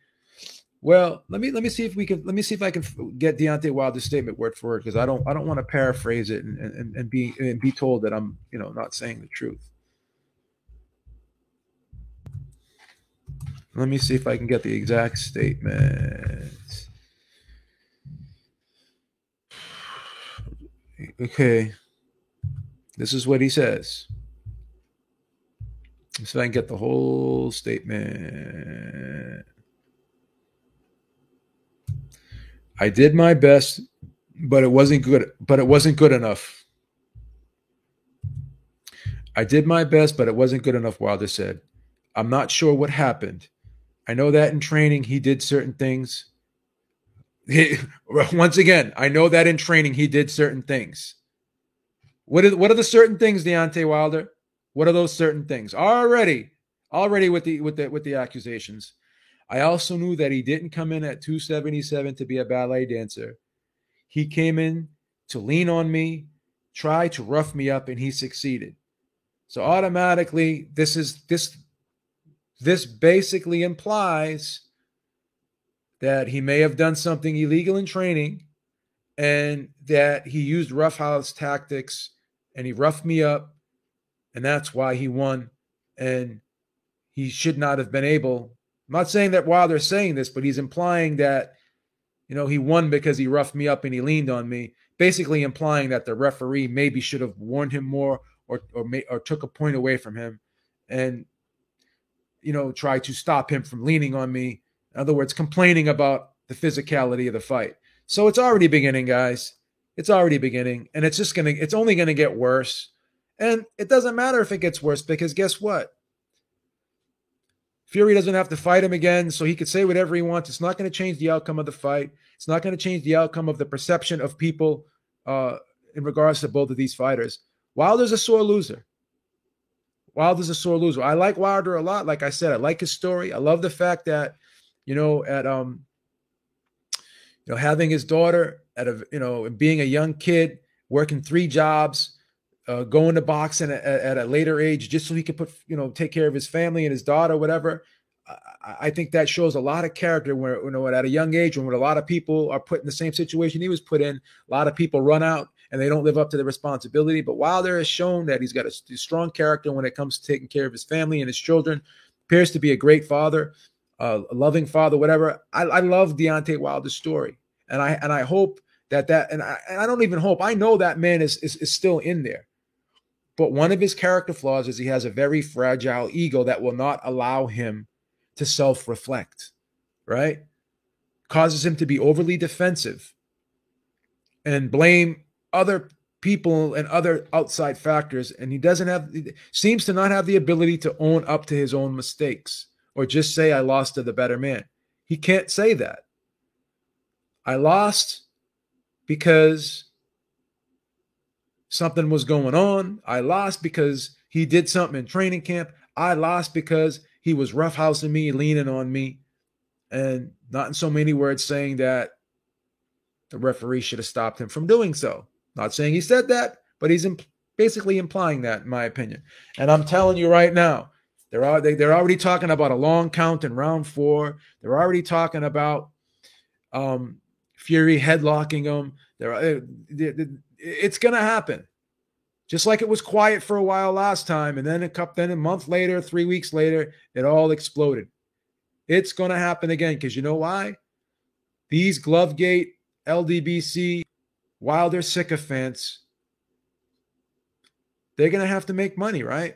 "Well, let me see if I can get Deontay Wilder's statement word for word because I don't want to paraphrase it and be told that I'm not saying the truth." Let me see if I can get the exact statement. Okay. This is what he says. Let's see if I can get the whole statement. I did my best, but it wasn't good. But it wasn't good enough. I did my best, but it wasn't good enough, Wilder said. I'm not sure what happened. I know that in training he did certain things. Once again, I know that in training he did certain things. What are the certain things, Deontay Wilder? What are those certain things? Already with the accusations. I also knew that he didn't come in at 277 to be a ballet dancer. He came in to lean on me, try to rough me up, and he succeeded. So automatically, this basically implies that he may have done something illegal in training and that he used roughhouse tactics and he roughed me up, and that's why he won. And he should not have been able. I'm not saying that Wilder's saying this, but he's implying that, he won because he roughed me up and he leaned on me, basically implying that the referee maybe should have warned him more or took a point away from him and, try to stop him from leaning on me. In other words, complaining about the physicality of the fight. So it's already beginning, guys. It's already beginning, and it's only going to get worse. And it doesn't matter if it gets worse, because guess what? Fury doesn't have to fight him again, so he could say whatever he wants. It's not going to change the outcome of the fight. It's not going to change the outcome of the perception of people in regards to both of these fighters. Wilder's a sore loser. I like Wilder a lot. Like I said, I like his story. I love the fact that, having his daughter being a young kid, working 3 jobs, going to boxing at a later age just so he could take care of his family and his daughter, whatever. I think that shows a lot of character where, at a young age, when a lot of people are put in the same situation he was put in, a lot of people run out and they don't live up to the responsibility. But Wilder has shown that he's got a strong character when it comes to taking care of his family and his children, appears to be a great father, a loving father, whatever. I love Deontay Wilder's story. And I hope and I don't even hope, I know that man is still in there. But one of his character flaws is he has a very fragile ego that will not allow him to self-reflect, right? Causes him to be overly defensive and blame other people and other outside factors. And he seems to not have the ability to own up to his own mistakes or just say, I lost to the better man. He can't say that. I lost because something was going on. I lost because he did something in training camp. I lost because he was roughhousing me, leaning on me, and not in so many words saying that the referee should have stopped him from doing so. Not saying he said that, but he's basically implying that, in my opinion. And I'm telling you right now, they're already talking about a long count in round 4. They're already talking about Fury headlocking him. It's going to happen. Just like it was quiet for a while last time, and then a month later, 3 weeks later, it all exploded. It's going to happen again, because you know why? These Glovegate, LDBC, Wilder sycophants, they're going to have to make money, right?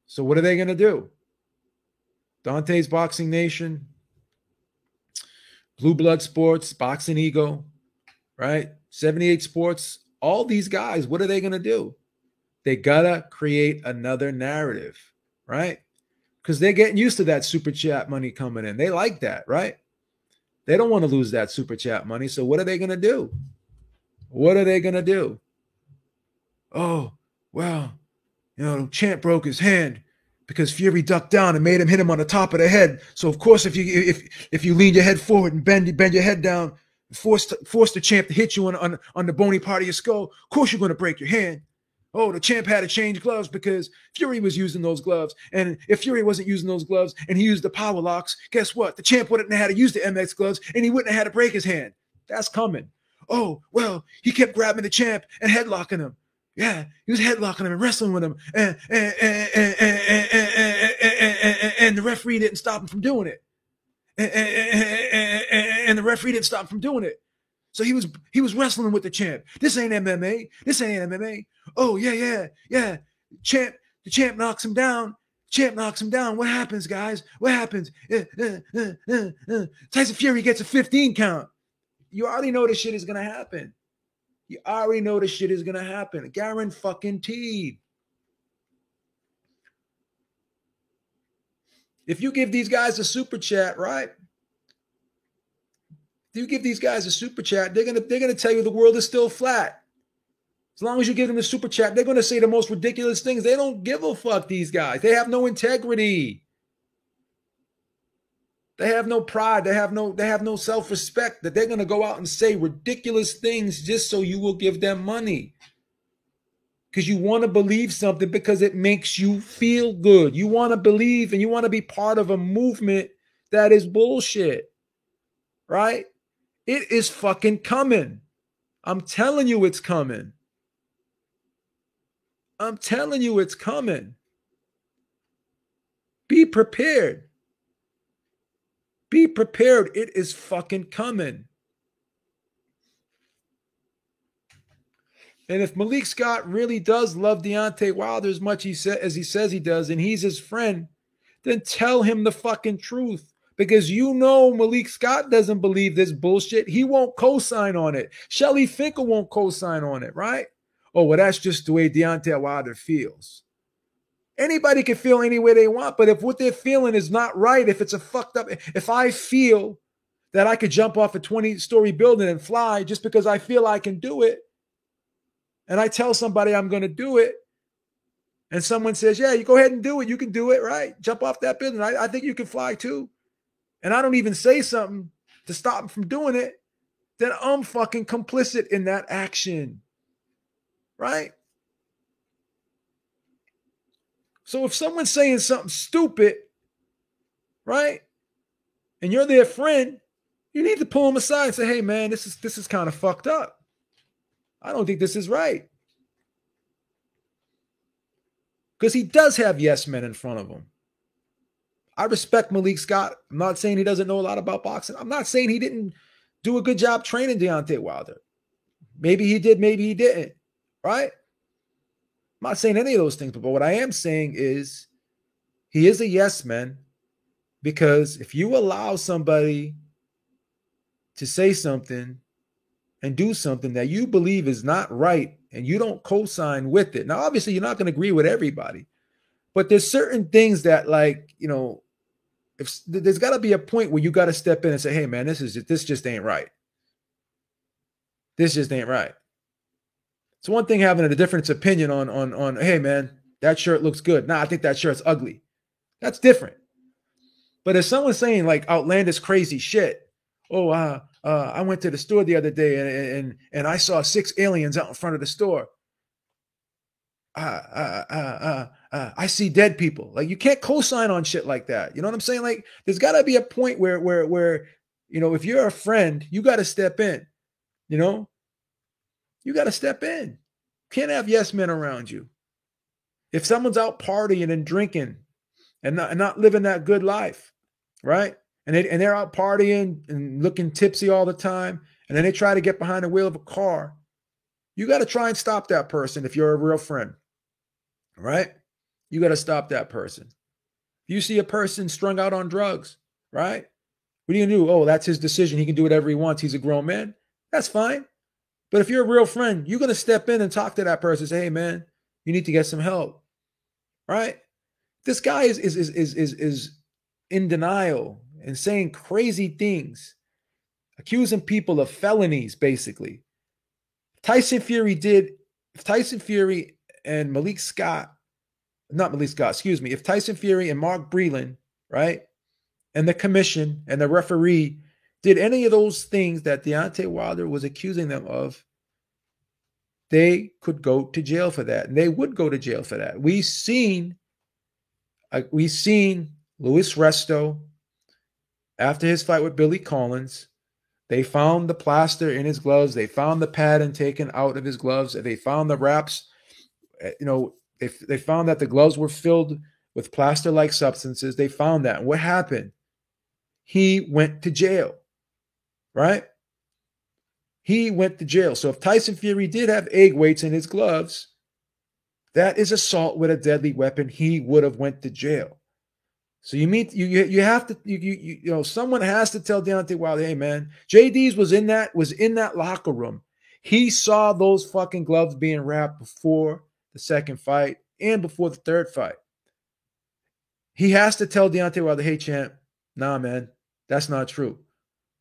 So what are they going to do? Dante's Boxing Nation, Blue Blood Sports, Boxing Ego, right? 78 Sports, all these guys, what are they going to do? They got to create another narrative, right? Because they're getting used to that super chat money coming in. They like that, right? They don't want to lose that super chat money. So what are they going to do? What are they going to do? Oh, well, Champ broke his hand because Fury ducked down and made him hit him on the top of the head. So of course, if you lean your head forward and bend your head down, force the champ to hit you on the bony part of your skull, of course you're going to break your hand. Oh, the champ had to change gloves because Fury was using those gloves. And if Fury wasn't using those gloves and he used the power locks, guess what? The champ wouldn't have had to use the MX gloves and he wouldn't have had to break his hand. That's coming. Oh, well, he kept grabbing the champ and headlocking him. Yeah, he was headlocking him and wrestling with him. and the referee didn't stop him from doing it. And the referee didn't stop him from doing it. So he was wrestling with the champ. This ain't MMA. This ain't MMA. Oh, yeah. The champ knocks him down. What happens, guys? What happens? Tyson Fury gets a 15 count. You already know this shit is going to happen. Guaranteed. If you give these guys a super chat, right? If you give these guys a super chat, they're gonna tell you the world is still flat. As long as you give them the super chat, they're gonna say the most ridiculous things. They don't give a fuck, these guys. They have no integrity. They have no pride. They have no self-respect that they're gonna go out and say ridiculous things just so you will give them money. Because you want to believe something because it makes you feel good. You want to believe and you want to be part of a movement that is bullshit. Right? It is fucking coming. I'm telling you it's coming. Be prepared. It is fucking coming. And if Malik Scott really does love Deontay Wilder as much as he says he does, and he's his friend, then tell him the fucking truth. Because you know Malik Scott doesn't believe this bullshit. He won't co-sign on it. Shelly Finkel won't co-sign on it, right? Oh, well, that's just the way Deontay Wilder feels. Anybody can feel any way they want, but if what they're feeling is not right, if it's a fucked up, if I feel that I could jump off a 20-story building and fly just because I feel I can do it, and I tell somebody I'm going to do it, and someone says, yeah, you go ahead and do it. You can do it, right? Jump off that building. I think you can fly too. And I don't even say something to stop them from doing it, then I'm fucking complicit in that action, right? So if someone's saying something stupid, right, and you're their friend, you need to pull them aside and say, hey, man, this is kind of fucked up. I don't think this is right. Because he does have yes men in front of him. I respect Malik Scott. I'm not saying he doesn't know a lot about boxing. I'm not saying he didn't do a good job training Deontay Wilder. Maybe he did, maybe he didn't, right? I'm not saying any of those things, but what I am saying is he is a yes man, because if you allow somebody to say something and do something that you believe is not right and you don't co-sign with it. Now, obviously, you're not going to agree with everybody, but there's certain things that, like, you know, if there's got to be a point where you got to step in and say, hey, man, this just ain't right. This just ain't right. It's one thing having a different opinion on, hey, man, that shirt looks good. Nah, I think that shirt's ugly. That's different. But if someone's saying like outlandish, crazy shit, I went to the store the other day and I saw 6 aliens out in front of the store. I see dead people. Like, you can't co-sign on shit like that. You know what I'm saying? Like, there's got to be a point where you know, if you're a friend, you got to step in. You know, you got to step in. You can't have yes men around you. If someone's out partying and drinking and not living that good life, right? And they're out partying and looking tipsy all the time, and then they try to get behind the wheel of a car, you got to try and stop that person if you're a real friend, right? You got to stop that person. If you see a person strung out on drugs, right? What do you do? Oh, that's his decision. He can do whatever he wants. He's a grown man. That's fine. But if you're a real friend, you're going to step in and talk to that person. Say, hey, man, you need to get some help, right? This guy is in denial and saying crazy things, accusing people of felonies, basically. If Tyson Fury and if Tyson Fury and Mark Breland, right, and the commission and the referee did any of those things that Deontay Wilder was accusing them of, they could go to jail for that. And they would go to jail for that. We've seen Luis Resto, after his fight with Billy Collins, they found the plaster in his gloves. They found the padding taken out of his gloves. They found the wraps. You know, they found that the gloves were filled with plaster-like substances. They found that. And what happened? He went to jail, right? He went to jail. So if Tyson Fury did have egg weights in his gloves, that is assault with a deadly weapon. He would have went to jail. So you have to someone has to tell Deontay Wilder, hey man, JD's was in that locker room. He saw those fucking gloves being wrapped before the second fight and before the third fight. He has to tell Deontay Wilder, hey champ, nah man, that's not true.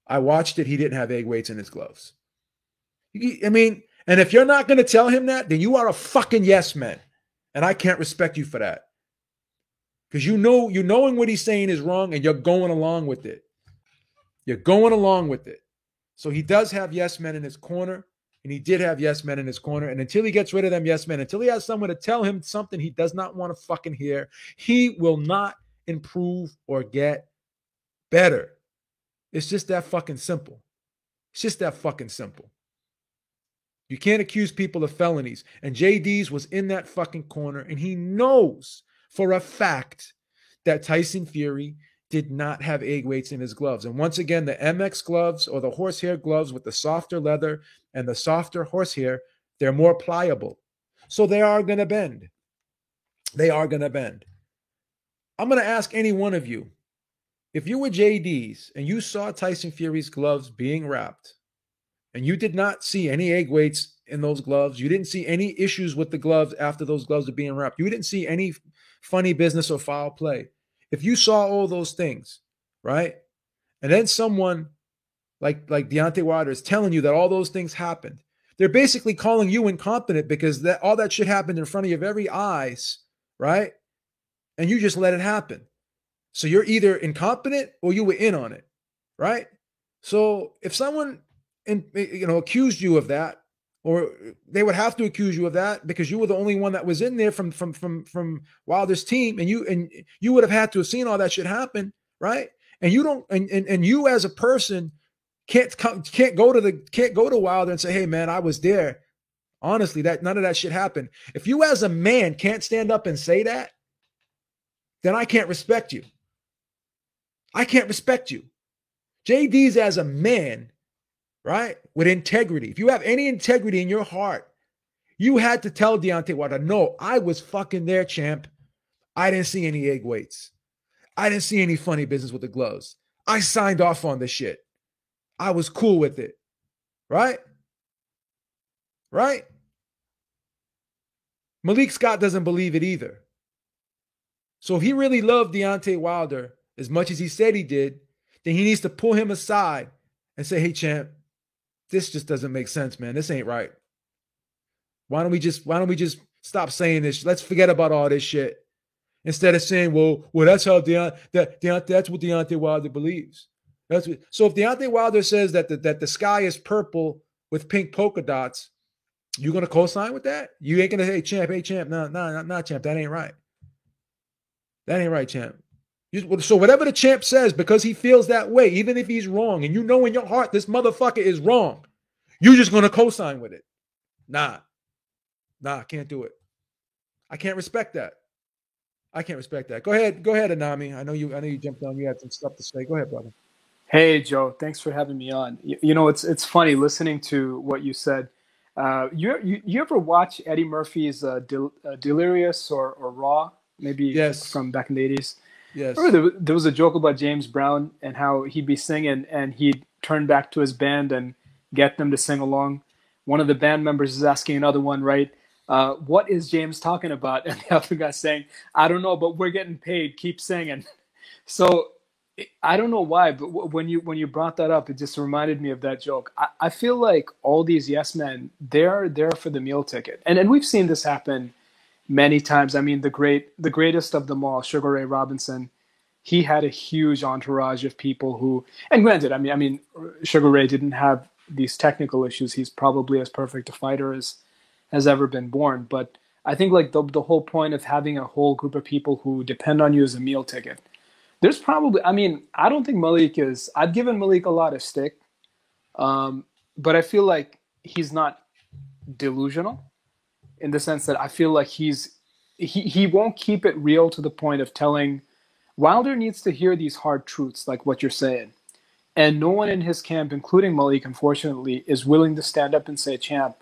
I watched it. He didn't have egg weights in his gloves. I mean, and if you're not going to tell him that, then you are a fucking yes man. And I can't respect you for that. Because you knowing what he's saying is wrong and you're going along with it. You're going along with it. So he does have yes men in his corner, and he did have yes men in his corner. And until he gets rid of them yes men, until he has someone to tell him something he does not want to fucking hear, he will not improve or get better. It's just that fucking simple. It's just that fucking simple. You can't accuse people of felonies. And JD's was in that fucking corner, and he knows for a fact that Tyson Fury did not have egg weights in his gloves. And once again, the MX gloves or the horsehair gloves with the softer leather and the softer horsehair, they're more pliable. So they are going to bend. They are going to bend. I'm going to ask any one of you, if you were JD's and you saw Tyson Fury's gloves being wrapped, and you did not see any egg weights in those gloves, you didn't see any issues with the gloves after those gloves are being wrapped, you didn't see any funny business or foul play. If you saw all those things, right? And then someone like Deontay Wilder is telling you that all those things happened, they're basically calling you incompetent because all that shit happened in front of your very eyes, right? And you just let it happen. So you're either incompetent or you were in on it, right? So if someone accused you of that, or they would have to accuse you of that because you were the only one that was in there from Wilder's team, and you would have had to have seen all that shit happen, right? And you don't, and you as a person can't go to Wilder and say, hey man, I was there. Honestly, that none of that shit happened. If you as a man can't stand up and say that, then I can't respect you. I can't respect you. JD's as a man, right? With integrity. If you have any integrity in your heart, you had to tell Deontay Wilder, no, I was fucking there, champ. I didn't see any egg weights. I didn't see any funny business with the gloves. I signed off on the shit. I was cool with it. Right? Right? Malik Scott doesn't believe it either. So if he really loved Deontay Wilder as much as he said he did, then he needs to pull him aside and say, hey, champ, this just doesn't make sense, man. This ain't right. Why don't we just stop saying this? Let's forget about all this shit. Instead of saying, well, that's how that's what Deontay Wilder believes. So if Deontay Wilder says that the sky is purple with pink polka dots, you gonna co-sign with that? You ain't gonna say, hey champ, no, champ, that ain't right. That ain't right, champ. So whatever the champ says, because he feels that way, even if he's wrong, and you know in your heart this motherfucker is wrong, you're just gonna co-sign with it. Nah, I can't do it. I can't respect that. I can't respect that. Go ahead, Anami. I know you jumped on. You had some stuff to say. Go ahead, brother. Hey, Joe. Thanks for having me on. It's funny listening to what you said. You ever watch Eddie Murphy's Delirious or Raw? Maybe yes. From back in the 80s. Yes. Remember there was a joke about James Brown and how he'd be singing and he'd turn back to his band and get them to sing along. One of the band members is asking another one, right? What is James talking about? And the other guy's saying, I don't know, but we're getting paid. Keep singing. So I don't know why, but when you brought that up, it just reminded me of that joke. I feel like all these yes men, they're there for the meal ticket. And we've seen this happen many times. I mean, the greatest of them all, Sugar Ray Robinson, he had a huge entourage of people who, and granted, I mean, Sugar Ray didn't have these technical issues. He's probably as perfect a fighter as has ever been born. But I think like the whole point of having a whole group of people who depend on you as a meal ticket. There's probably, I mean, I don't think Malik is, I've given Malik a lot of stick, but I feel like he's not delusional in the sense that I feel like he's he won't keep it real to the point of telling. Wilder needs to hear these hard truths like what you're saying. And no one in his camp, including Malik, unfortunately, is willing to stand up and say, champ,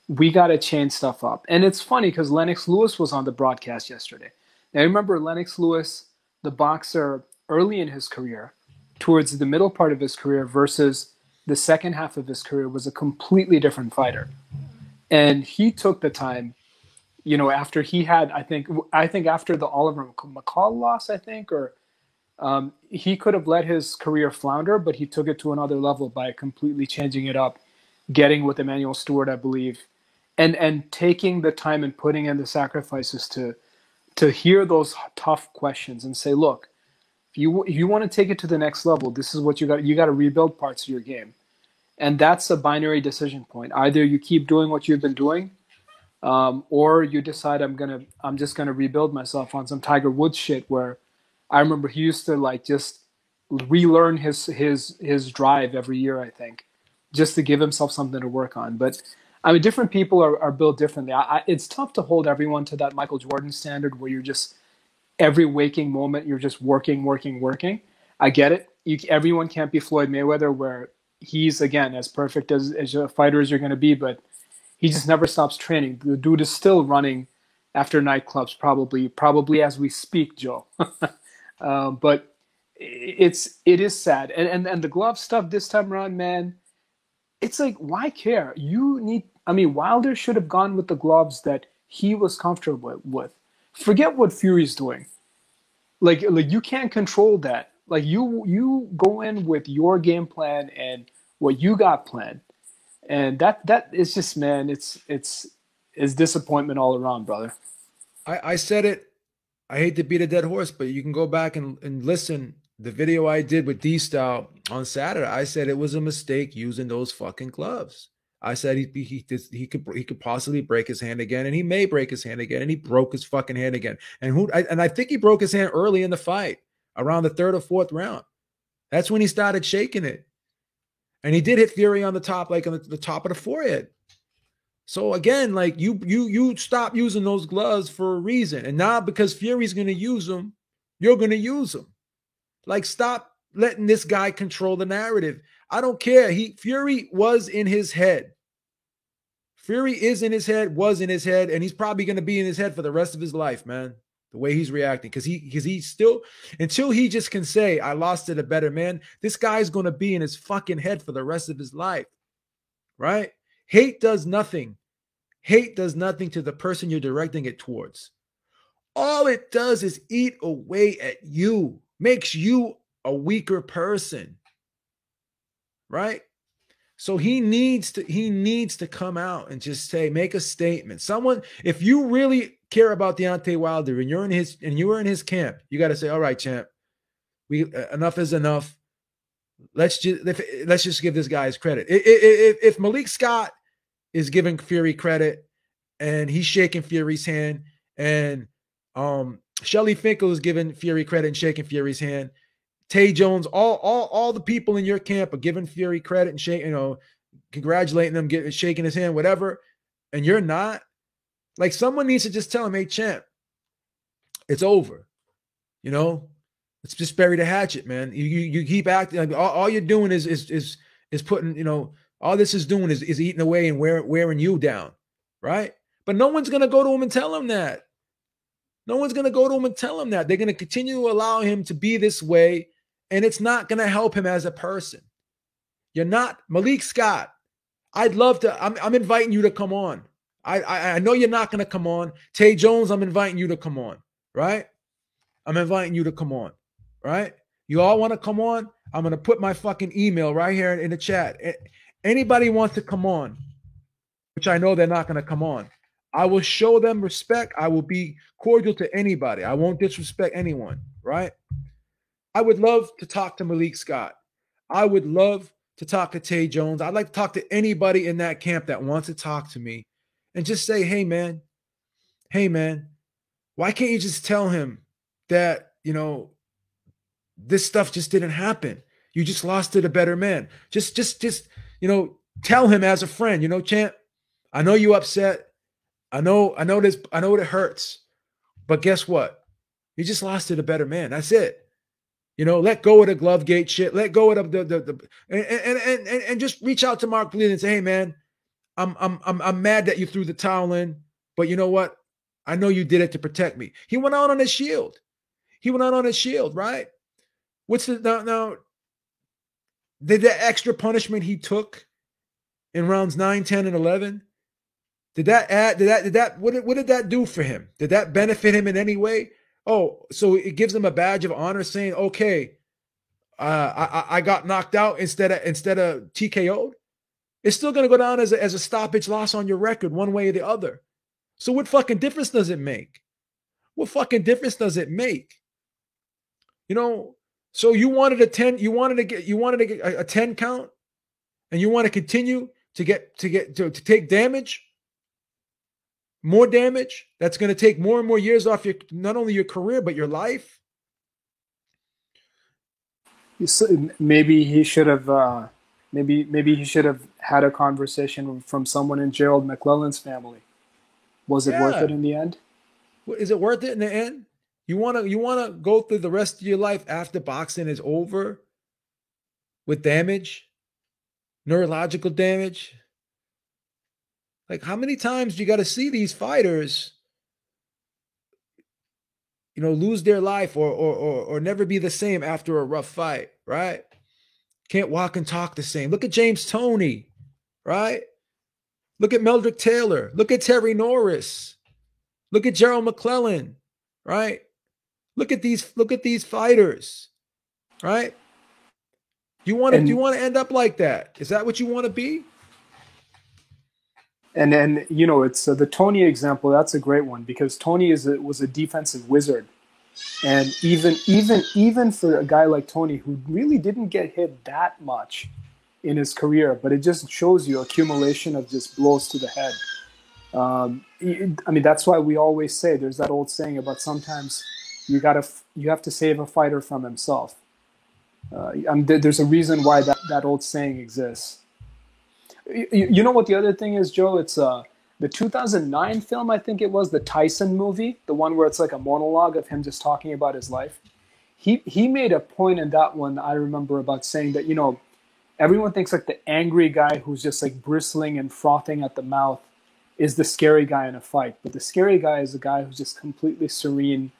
we got to change stuff up. And it's funny because Lennox Lewis was on the broadcast yesterday. Now, remember Lennox Lewis, the boxer early in his career, towards the middle part of his career versus the second half of his career, was a completely different fighter. And he took the time, after he had, I think after the Oliver McCall loss, or he could have let his career flounder, but he took it to another level by completely changing it up, getting with Emmanuel Stewart, I believe, and taking the time and putting in the sacrifices to hear those tough questions and say, look, if you want to take it to the next level, this is what you got. You got to rebuild parts of your game, and that's a binary decision point. Either you keep doing what you've been doing, or you decide I'm just gonna rebuild myself on some Tiger Woods shit. Where I remember he used to just relearn his drive every year, I think, just to give himself something to work on. But I mean, different people are built differently. It's tough to hold everyone to that Michael Jordan standard where you're just every waking moment you're just working. I get it. Everyone can't be Floyd Mayweather, where he's again as perfect as a fighter as you're going to be, but he just never stops training. The dude is still running after nightclubs, probably as we speak, Joe. But it is sad, and the glove stuff this time around, man. It's like, why care? Wilder should have gone with the gloves that he was comfortable with. Forget what Fury's doing. Like you can't control that. Like you go in with your game plan and what you got planned. And that is just, man, it's disappointment all around, brother. I said it. I hate to beat a dead horse, but you can go back and listen. The video I did with D-Style on Saturday, I said it was a mistake using those fucking gloves. I said he could possibly break his hand again, and he may break his hand again, and he broke his fucking hand again. And I think he broke his hand early in the fight, around the third or fourth round. That's when he started shaking it. And he did hit Fury on the top, like on the top of the forehead. So again, like you stop using those gloves for a reason. And now because Fury's going to use them, you're going to use them. Like, stop letting this guy control the narrative. I don't care. Fury was in his head. Fury is in his head, was in his head, and he's probably going to be in his head for the rest of his life, man. The way he's reacting, because he still, until he just can say, I lost to the better man, this guy's going to be in his fucking head for the rest of his life, right? Hate does nothing. Hate does nothing to the person you're directing it towards. All it does is eat away at you, makes you a weaker person, right? So he needs to come out and just say, make a statement. Someone, if you really care about Deontay Wilder and you're in his camp, you got to say, all right, champ, enough is enough. Let's just give this guy his credit. If Malik Scott is giving Fury credit and he's shaking Fury's hand, and Shelly Finkel is giving Fury credit and shaking Fury's hand, Tay Jones, all the people in your camp are giving Fury credit and congratulating them, shaking his hand, whatever, and you're not, like, someone needs to just tell him, hey, champ, it's over. Let's just bury the hatchet, man. You keep acting like all you're doing is putting, all this is doing is eating away and wearing you down, right? But no one's gonna go to him and tell him that. No one's gonna go to him and tell him that. They're gonna continue to allow him to be this way, and it's not gonna help him as a person. You're not Malik Scott. I'd love to. I'm inviting you to come on. I know you're not gonna come on. Tay Jones, I'm inviting you to come on, right? I'm inviting you to come on, right? You all want to come on? I'm gonna put my fucking email right here in the chat. Anybody wants to come on, which I know they're not gonna come on, I will show them respect. I will be cordial to anybody. I won't disrespect anyone, right? I would love to talk to Malik Scott. I would love to talk to Tay Jones. I'd like to talk to anybody in that camp that wants to talk to me and just say, hey, man, why can't you just tell him that, this stuff just didn't happen? You just lost to the better man. Just, tell him as a friend, champ, I know you upset. I know this. I know it hurts, But guess what? He just lost to the better man. That's it. You know, let go of the glove gate shit. Let go of the and just reach out to Mark Bleed and say, hey man, I'm mad that you threw the towel in, but you know what? I know you did it to protect me. He went out on his shield. He went out on his shield, right? What's the now? Did the extra punishment he took in rounds 9, 10, and 11? Did that add? What did that do for him? Did that benefit him in any way? Oh, so it gives him a badge of honor, saying, "Okay, I got knocked out instead of TKO'd." It's still going to go down as a stoppage loss on your record, one way or the other. So what fucking difference does it make? What fucking difference does it make? You know. So you wanted a 10, you wanted to get a 10 count, and you want to continue to take damage, more damage. That's going to take more and more years off your, not only your career but your life. Maybe he should have. Maybe he should have had a conversation from someone in Gerald McClellan's family. Was it worth it in the end? Is it worth it in the end? You wanna go through the rest of your life after boxing is over with damage, neurological damage? Like, how many times you got to see these fighters, you know, lose their life or never be the same after a rough fight, right? Can't walk and talk the same. Look at James Toney, right? Look at Meldrick Taylor. Look at Terry Norris. Look at Gerald McClellan, right? Look at these fighters, right? Do you want to end up like that? Is that what you want to be? And you know, it's the Toney example. That's a great one because Toney was a defensive wizard, and even for a guy like Toney who really didn't get hit that much in his career, but it just shows you accumulation of just blows to the head. I mean, that's why we always say there's that old saying about sometimes you have to save a fighter from himself. There's a reason why that old saying exists. You know what the other thing is, Joe? It's the 2009 film, I think it was, the Tyson movie, the one where it's like a monologue of him just talking about his life. He made a point in that one, I remember, about saying that, you know, everyone thinks like the angry guy who's just like bristling and frothing at the mouth is the scary guy in a fight. But the scary guy is the guy who's just completely serene,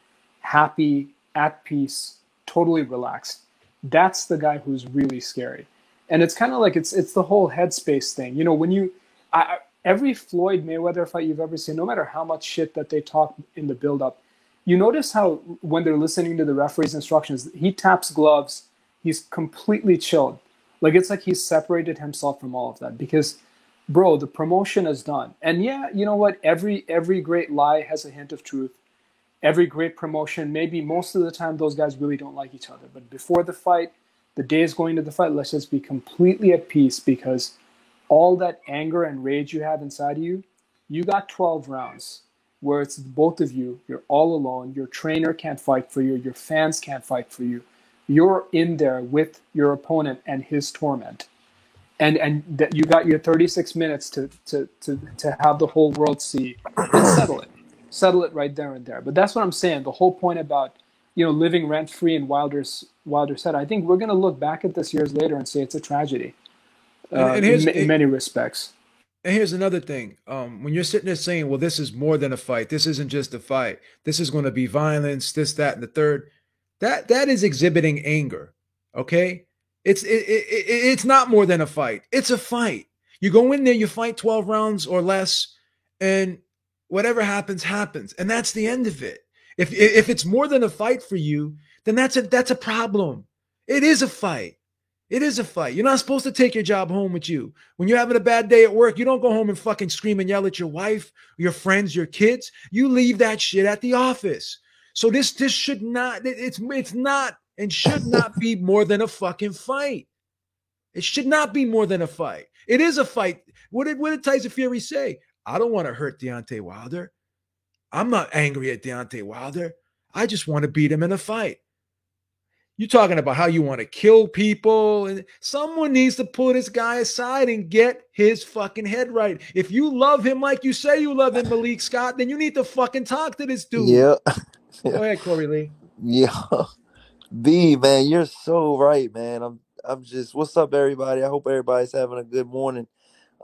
happy, at peace, totally relaxed. That's the guy who's really scary. And it's kind of like it's the whole headspace thing. You know, when every Floyd Mayweather fight you've ever seen, no matter how much shit that they talk in the build-up, you notice how when they're listening to the referee's instructions, he taps gloves, he's completely chilled. Like, it's like he's separated himself from all of that because, bro, the promotion is done. And yeah, you know what? Every great lie has a hint of truth. Every great promotion, maybe most of the time those guys really don't like each other. But before the fight, the days going to the fight, let's just be completely at peace because all that anger and rage you have inside of you, you got 12 rounds where it's both of you, you're all alone, your trainer can't fight for you, your fans can't fight for you. You're in there with your opponent and his torment. And that you got your 36 minutes to have the whole world see and settle it. Settle it right there and there. But that's what I'm saying. The whole point about, you know, living rent-free in Wilder's head, I think we're going to look back at this years later and say it's a tragedy in many respects. And here's another thing. When you're sitting there saying, well, this is more than a fight. This isn't just a fight. This is going to be violence, this, that, and the third. That is exhibiting anger, okay? It's not more than a fight. It's a fight. You go in there, you fight 12 rounds or less, and whatever happens, happens. And that's the end of it. If it's more than a fight for you, then that's a problem. It is a fight. It is a fight. You're not supposed to take your job home with you. When you're having a bad day at work, you don't go home and fucking scream and yell at your wife, your friends, your kids. You leave that shit at the office. So this should not, it's not and should not be more than a fucking fight. It should not be more than a fight. It is a fight. What did Tyson Fury say? I don't want to hurt Deontay Wilder. I'm not angry at Deontay Wilder. I just want to beat him in a fight. You talking about how you want to kill people, and someone needs to pull this guy aside and get his fucking head right. If you love him like you say you love him, Malik Scott, then you need to fucking talk to this dude. Yeah. Go ahead, Corey Lee. Yeah. B, man, you're so right, man. I'm just what's up, everybody? I hope everybody's having a good morning.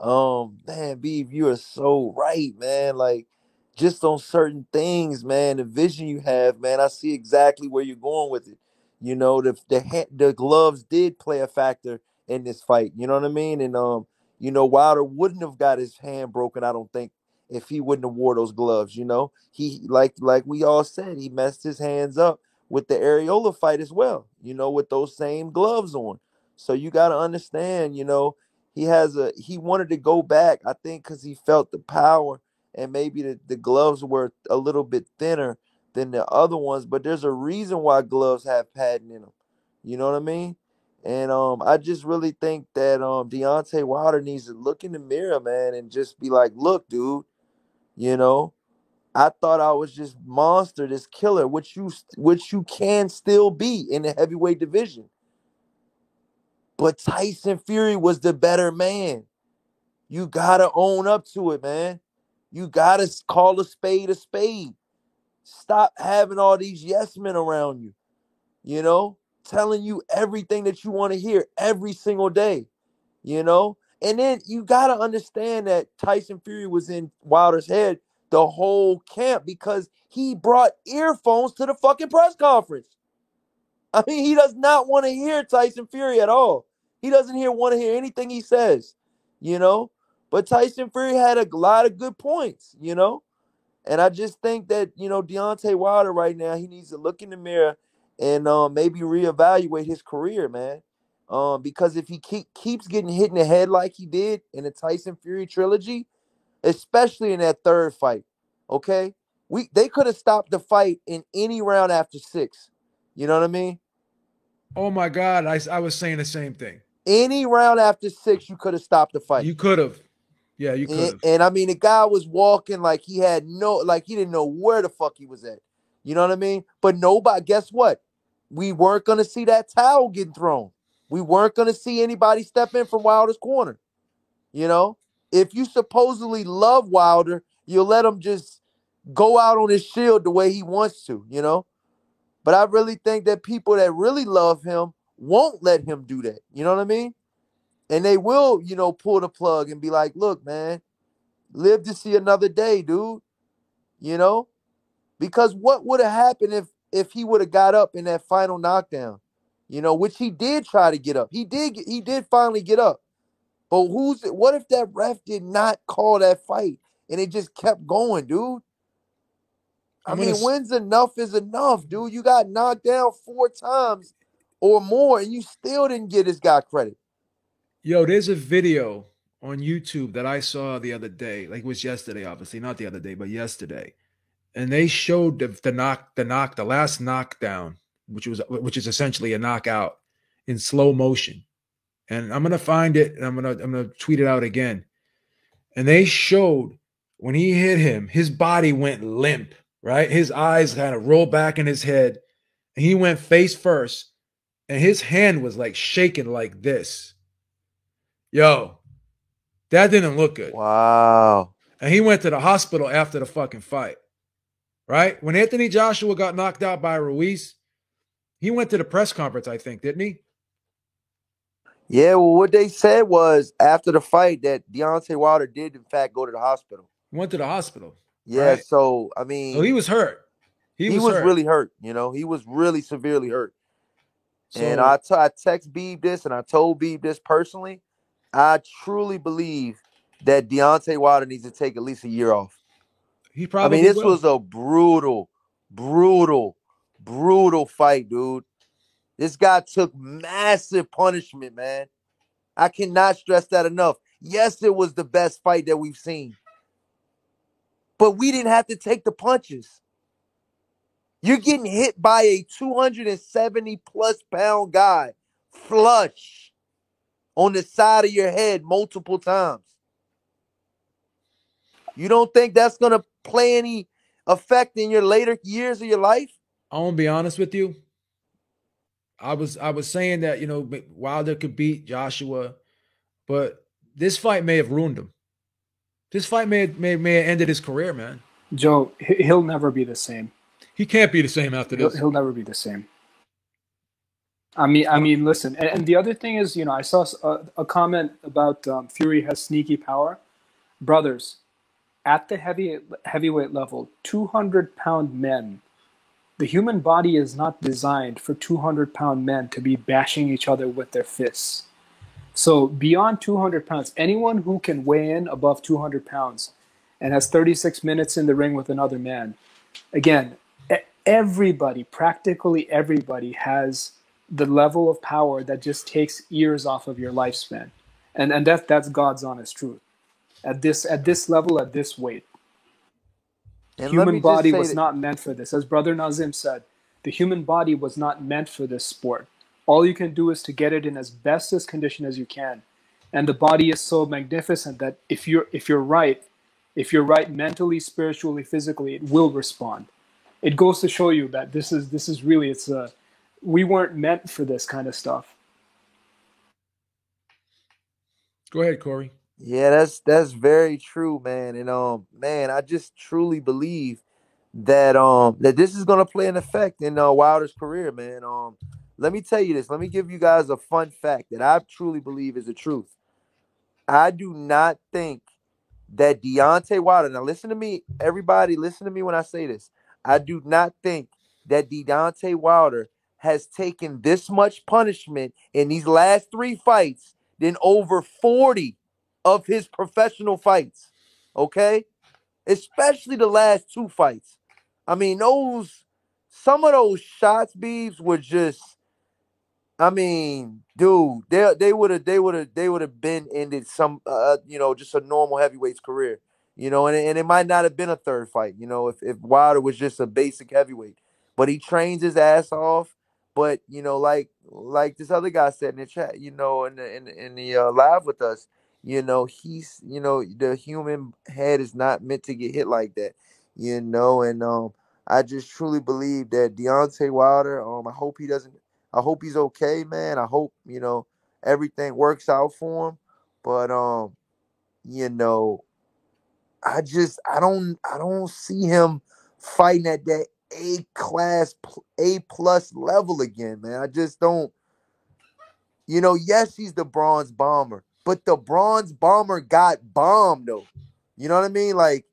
Man, B, you are so right, man. Like, just on certain things, man, the vision you have, man, I see exactly where you're going with it. The gloves did play a factor in this fight. You know what I mean? And Wilder wouldn't have got his hand broken, I don't think, if he wouldn't have wore those gloves. He like we all said, he messed his hands up with the Areola fight as well. With those same gloves on. So you got to understand, he wanted to go back, I think, because he felt the power, and maybe the gloves were a little bit thinner than the other ones, but there's a reason why gloves have padding in them. You know what I mean? And I just really think that Deontay Wilder needs to look in the mirror, man, and just be like, look, dude, you know, I thought I was just monster, this killer, which you can still be in the heavyweight division. But Tyson Fury was the better man. You gotta own up to it, man. You gotta call a spade a spade. Stop having all these yes men around you, telling you everything that you want to hear every single day, you know? And then you gotta understand that Tyson Fury was in Wilder's head the whole camp because he brought earphones to the fucking press conference. I mean, he does not want to hear Tyson Fury at all. He doesn't want to hear anything he says, you know. But Tyson Fury had a lot of good points, And I just think that Deontay Wilder right now, he needs to look in the mirror and maybe reevaluate his career, man. Because if he keeps getting hit in the head like he did in the Tyson Fury trilogy, especially in that third fight, okay, they could have stopped the fight in any round after 6. You know what I mean? Oh my God, I was saying the same thing. Any round after 6, you could have stopped the fight. You could have. Yeah, you could have. And I mean, the guy was walking like he didn't know where the fuck he was at. You know what I mean? But nobody, guess what? We weren't going to see that towel getting thrown. We weren't going to see anybody step in from Wilder's corner. If you supposedly love Wilder, you'll let him just go out on his shield the way he wants to. But I really think that people that really love him won't let him do that. You know what I mean? And they will, pull the plug and be like, look, man, live to see another day, dude. You know? Because what would have happened if he would have got up in that final knockdown? Which he did try to get up. He did finally get up. But what if that ref did not call that fight and it just kept going, dude? I mean, when's enough is enough, dude? You got knocked down 4 times or more and you still didn't get this guy credit. Yo, there's a video on YouTube that I saw the other day. Like, it was yesterday, obviously, not the other day, but yesterday. And they showed the last knockdown, which is essentially a knockout in slow motion. And I'm gonna find it and I'm gonna tweet it out again. And they showed when he hit him, his body went limp, right? His eyes kind of rolled back in his head, and he went face first, and his hand was like shaking like this. Yo, that didn't look good. Wow. And he went to the hospital after the fucking fight. Right? When Anthony Joshua got knocked out by Ruiz, he went to the press conference, I think, didn't he? Yeah, well, what they said was after the fight that Deontay Wilder did, in fact, go to the hospital. He went to the hospital. Yeah, right? So, I mean... So he was hurt. He was really hurt, He was really severely hurt. So, and I text Beeb this, and I told Beeb this personally. I truly believe that Deontay Wilder needs to take at least a year off. He probably this was a brutal fight, dude. This guy took massive punishment, man. I cannot stress that enough. Yes, it was the best fight that we've seen. But we didn't have to take the punches. You're getting hit by a 270-plus pound guy flush on the side of your head multiple times. You don't think that's going to play any effect in your later years of your life? I want to be honest with you. I was saying that, you know, Wilder could beat Joshua, but this fight may have ruined him. This fight may have ended his career, man. Joe, he'll never be the same. He can't be the same after this. He'll never be the same. I mean, listen, and the other thing is, I saw a comment about Fury has sneaky power. Brothers, at the heavyweight level, 200-pound men, the human body is not designed for 200-pound men to be bashing each other with their fists. So beyond 200 pounds, anyone who can weigh in above 200 pounds and has 36 minutes in the ring with another man, again, everybody, practically everybody, has the level of power that just takes years off of your lifespan, and that's God's honest truth. At this level, at this weight, And let human me just body say was that. not meant for this. As Brother Nazim said, the human body was not meant for this sport. All you can do is to get it in as best as condition as you can, and the body is so magnificent that if you're right mentally, spiritually, physically, it will respond. It goes to show you that this is really we weren't meant for this kind of stuff. Go ahead, Corey. Yeah, that's very true, man. And man, I just truly believe that that this is gonna play an effect in Wilder's career, man. Let me tell you this. Let me give you guys a fun fact that I truly believe is the truth. I do not think that Deontay Wilder. Now, listen to me, everybody. Listen to me when I say this. I do not think that Deontay Wilder has taken this much punishment in these last 3 fights than over 40 of his professional fights. Okay, especially the last 2 fights. I mean, some of those shots, Beeves, were just. I mean, dude, they would have been ended just a normal heavyweight's career, and it might not have been a third fight, if Wilder was just a basic heavyweight, but he trains his ass off. But like this other guy said in the chat, in the live with us, he's the human head is not meant to get hit like that, and I just truly believe that Deontay Wilder. I hope he's okay, man. I hope, everything works out for him. But you know, I don't see him fighting at that A plus level again, man. I just don't, yes, he's the bronze bomber, but the bronze bomber got bombed though. You know what I mean? Like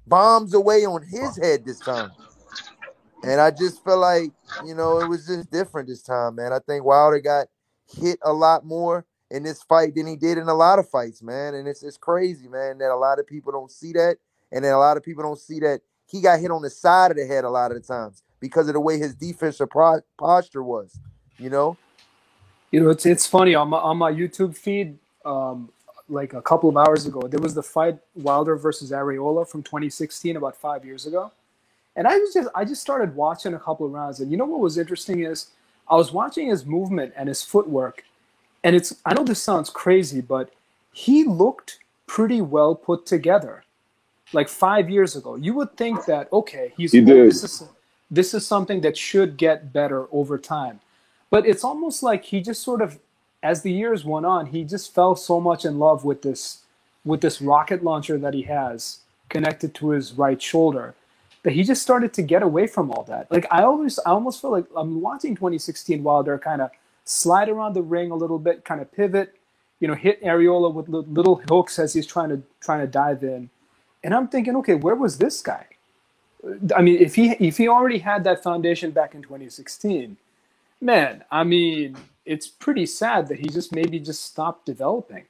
bombs away on his head this time. And I just feel like, it was just different this time, man. I think Wilder got hit a lot more in this fight than he did in a lot of fights, man. And it's crazy, man, that a lot of people don't see that. And then a lot of people don't see that he got hit on the side of the head a lot of the times because of the way his defensive posture was, you know? It's funny on my YouTube feed. Like a couple of hours ago, there was the fight Wilder versus Areola from 2016, about 5 years ago. And I just started watching a couple of rounds, and what was interesting is I was watching his movement and his footwork, and I know this sounds crazy, but he looked pretty well put together. Like 5 years ago, you would think that okay, he's He old. did. This is something that should get better over time, but it's almost like he just sort of, as the years went on, he just fell so much in love with this rocket launcher that he has connected to his right shoulder that he just started to get away from all that. Like I almost feel like I'm watching 2016 Wilder kind of slide around the ring a little bit, kind of pivot, hit Areola with little hooks as he's trying to dive in, and I'm thinking, okay, where was this guy? I mean, if he already had that foundation back in 2016, man, I mean, it's pretty sad that he just maybe just stopped developing.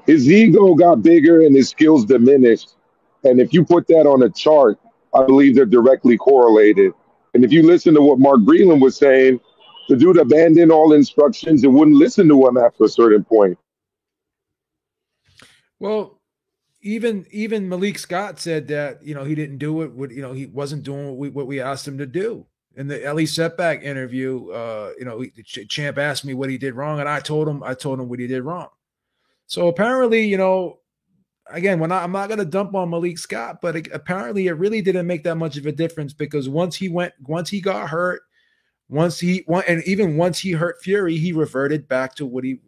His ego got bigger and his skills diminished. And if you put that on a chart, I believe they're directly correlated. And if you listen to what Mark Breland was saying, the dude abandoned all instructions and wouldn't listen to him after a certain point. Well, even Malik Scott said that he didn't do it. He wasn't doing what we asked him to do. In the Ellie Setback interview, Champ asked me what he did wrong, and I told him what he did wrong. So apparently, again, I'm not going to dump on Malik Scott, but apparently it really didn't make that much of a difference because once he got hurt, And even once he hurt Fury, he reverted back to what he,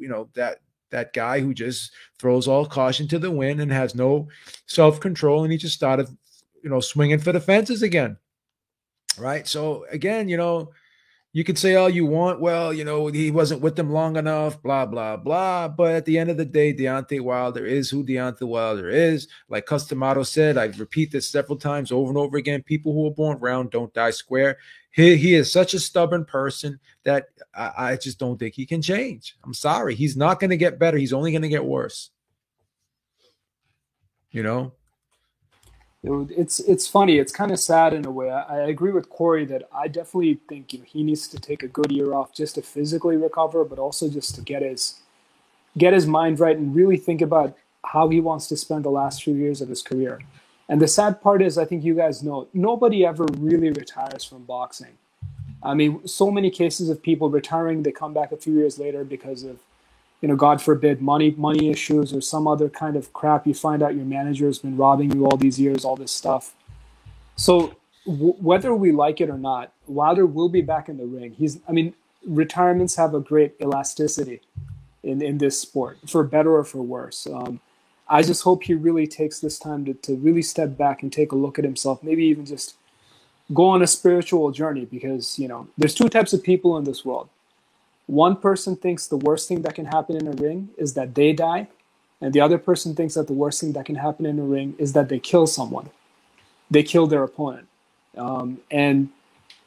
that guy who just throws all caution to the wind and has no self-control, and he just started, swinging for the fences again. Right. So again, you could say all you want. Well, he wasn't with them long enough, blah, blah, blah. But at the end of the day, Deontay Wilder is who Deontay Wilder is. Like Customato said, I repeat this several times over and over again. People who are born round don't die square. He is such a stubborn person that I just don't think he can change. I'm sorry. He's not going to get better. He's only going to get worse. It's funny. It's kind of sad in a way. I agree with Corey that I definitely think he needs to take a good year off just to physically recover, but also just to get his mind right and really think about how he wants to spend the last few years of his career. And the sad part is, I think you guys know, nobody ever really retires from boxing. I mean, so many cases of people retiring, they come back a few years later because of, God forbid, money issues or some other kind of crap. You find out your manager has been robbing you all these years, all this stuff. So whether we like it or not, Wilder will be back in the ring. Retirements have a great elasticity in this sport, for better or for worse. I just hope he really takes this time to really step back and take a look at himself, maybe even just go on a spiritual journey, because, there's two types of people in this world. One person thinks the worst thing that can happen in a ring is that they die, and the other person thinks that the worst thing that can happen in a ring is that they kill someone. They kill their opponent. And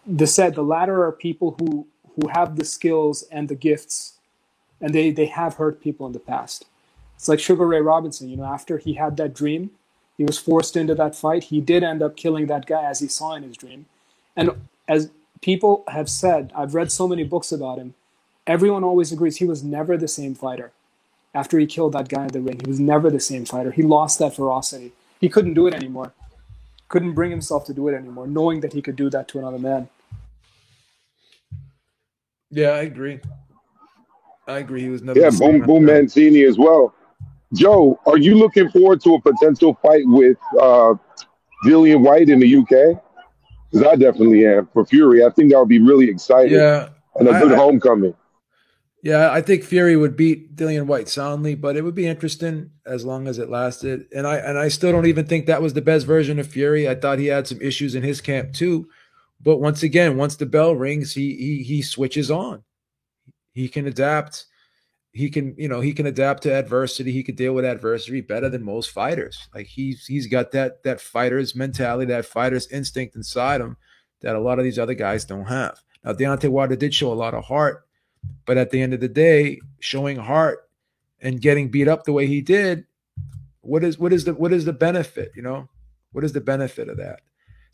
the latter are people who have the skills and the gifts, and they have hurt people in the past. It's like Sugar Ray Robinson, after he had that dream, he was forced into that fight. He did end up killing that guy as he saw in his dream. And as people have said, I've read so many books about him, everyone always agrees he was never the same fighter. After he killed that guy in the ring, he was never the same fighter. He lost that ferocity. He couldn't do it anymore. Couldn't bring himself to do it anymore, knowing that he could do that to another man. Yeah, I agree. He was never. Yeah, Boom Mancini as well. Joe, are you looking forward to a potential fight with Dillian White in the UK? Because I definitely am, for Fury. I think that would be really exciting. Yeah. And a good homecoming. Yeah, I think Fury would beat Dillian White soundly, but it would be interesting as long as it lasted. And I still don't even think that was the best version of Fury. I thought he had some issues in his camp too. But once again, once the bell rings, he switches on. He can adapt. He can adapt to adversity. He can deal with adversity better than most fighters. Like he's got that fighter's mentality, that fighter's instinct inside him that a lot of these other guys don't have. Now, Deontay Wilder did show a lot of heart, but at the end of the day, showing heart and getting beat up the way he did, what is the benefit? What is the benefit of that?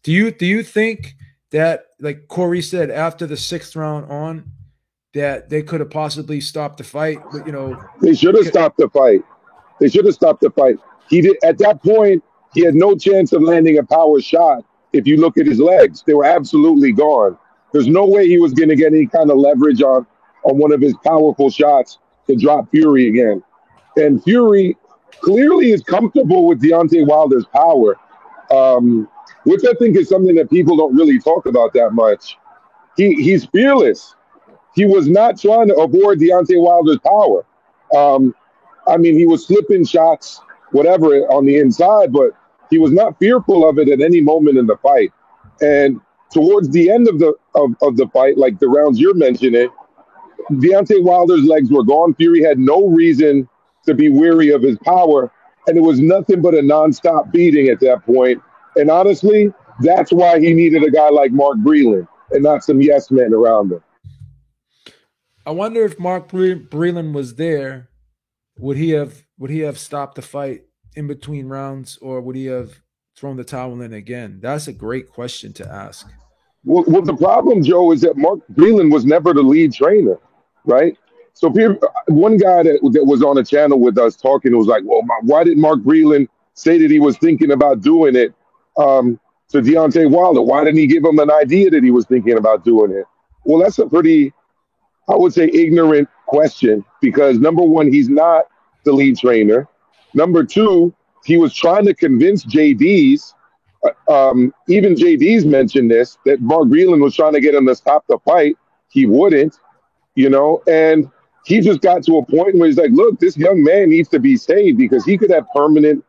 Do you think that, like Corey said, after the 6th round on, that they could have possibly stopped the fight? They should have stopped the fight. He did at that point. He had no chance of landing a power shot. If you look at his legs, they were absolutely gone. There's no way he was going to get any kind of leverage on one of his powerful shots to drop Fury again. And Fury clearly is comfortable with Deontay Wilder's power, which I think is something that people don't really talk about that much. He's fearless. He was not trying to avoid Deontay Wilder's power. He was slipping shots, whatever, on the inside, but he was not fearful of it at any moment in the fight. And towards the end of the fight, like the rounds you're mentioning, Deontay Wilder's legs were gone. Fury had no reason to be weary of his power, and it was nothing but a nonstop beating at that point. And honestly, that's why he needed a guy like Mark Breland and not some yes men around him. I wonder if Mark Breland was there, would he have stopped the fight in between rounds, or would he have thrown the towel in again? That's a great question to ask. Well, the problem, Joe, is that Mark Breland was never the lead trainer, right? So one guy that was on a channel with us talking was like, well, why did Mark Breland say that he was thinking about doing it to Deontay Wilder? Why didn't he give him an idea that he was thinking about doing it? Well, that's a pretty, I would say, ignorant question, because number one, he's not the lead trainer. Number two, he was trying to convince JD's, even JD's mentioned this, that Mark Breland was trying to get him to stop the fight he wouldn't, and he just got to a point where he's like, look, this young man needs to be saved because he could have permanent,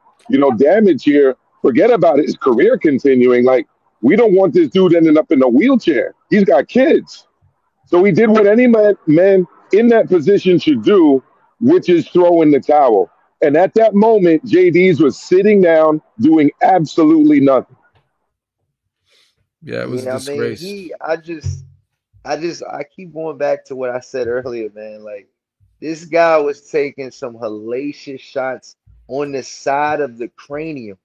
damage here. Forget about his career continuing. Like, we don't want this dude ending up in a wheelchair. He's got kids. So he did what any man in that position should do, which is throw in the towel. And at that moment, JD's was sitting down doing absolutely nothing. Yeah, it was a I mean, disgrace. I keep going back to what I said earlier, man. Like, this guy was taking some hellacious shots on the side of the cranium.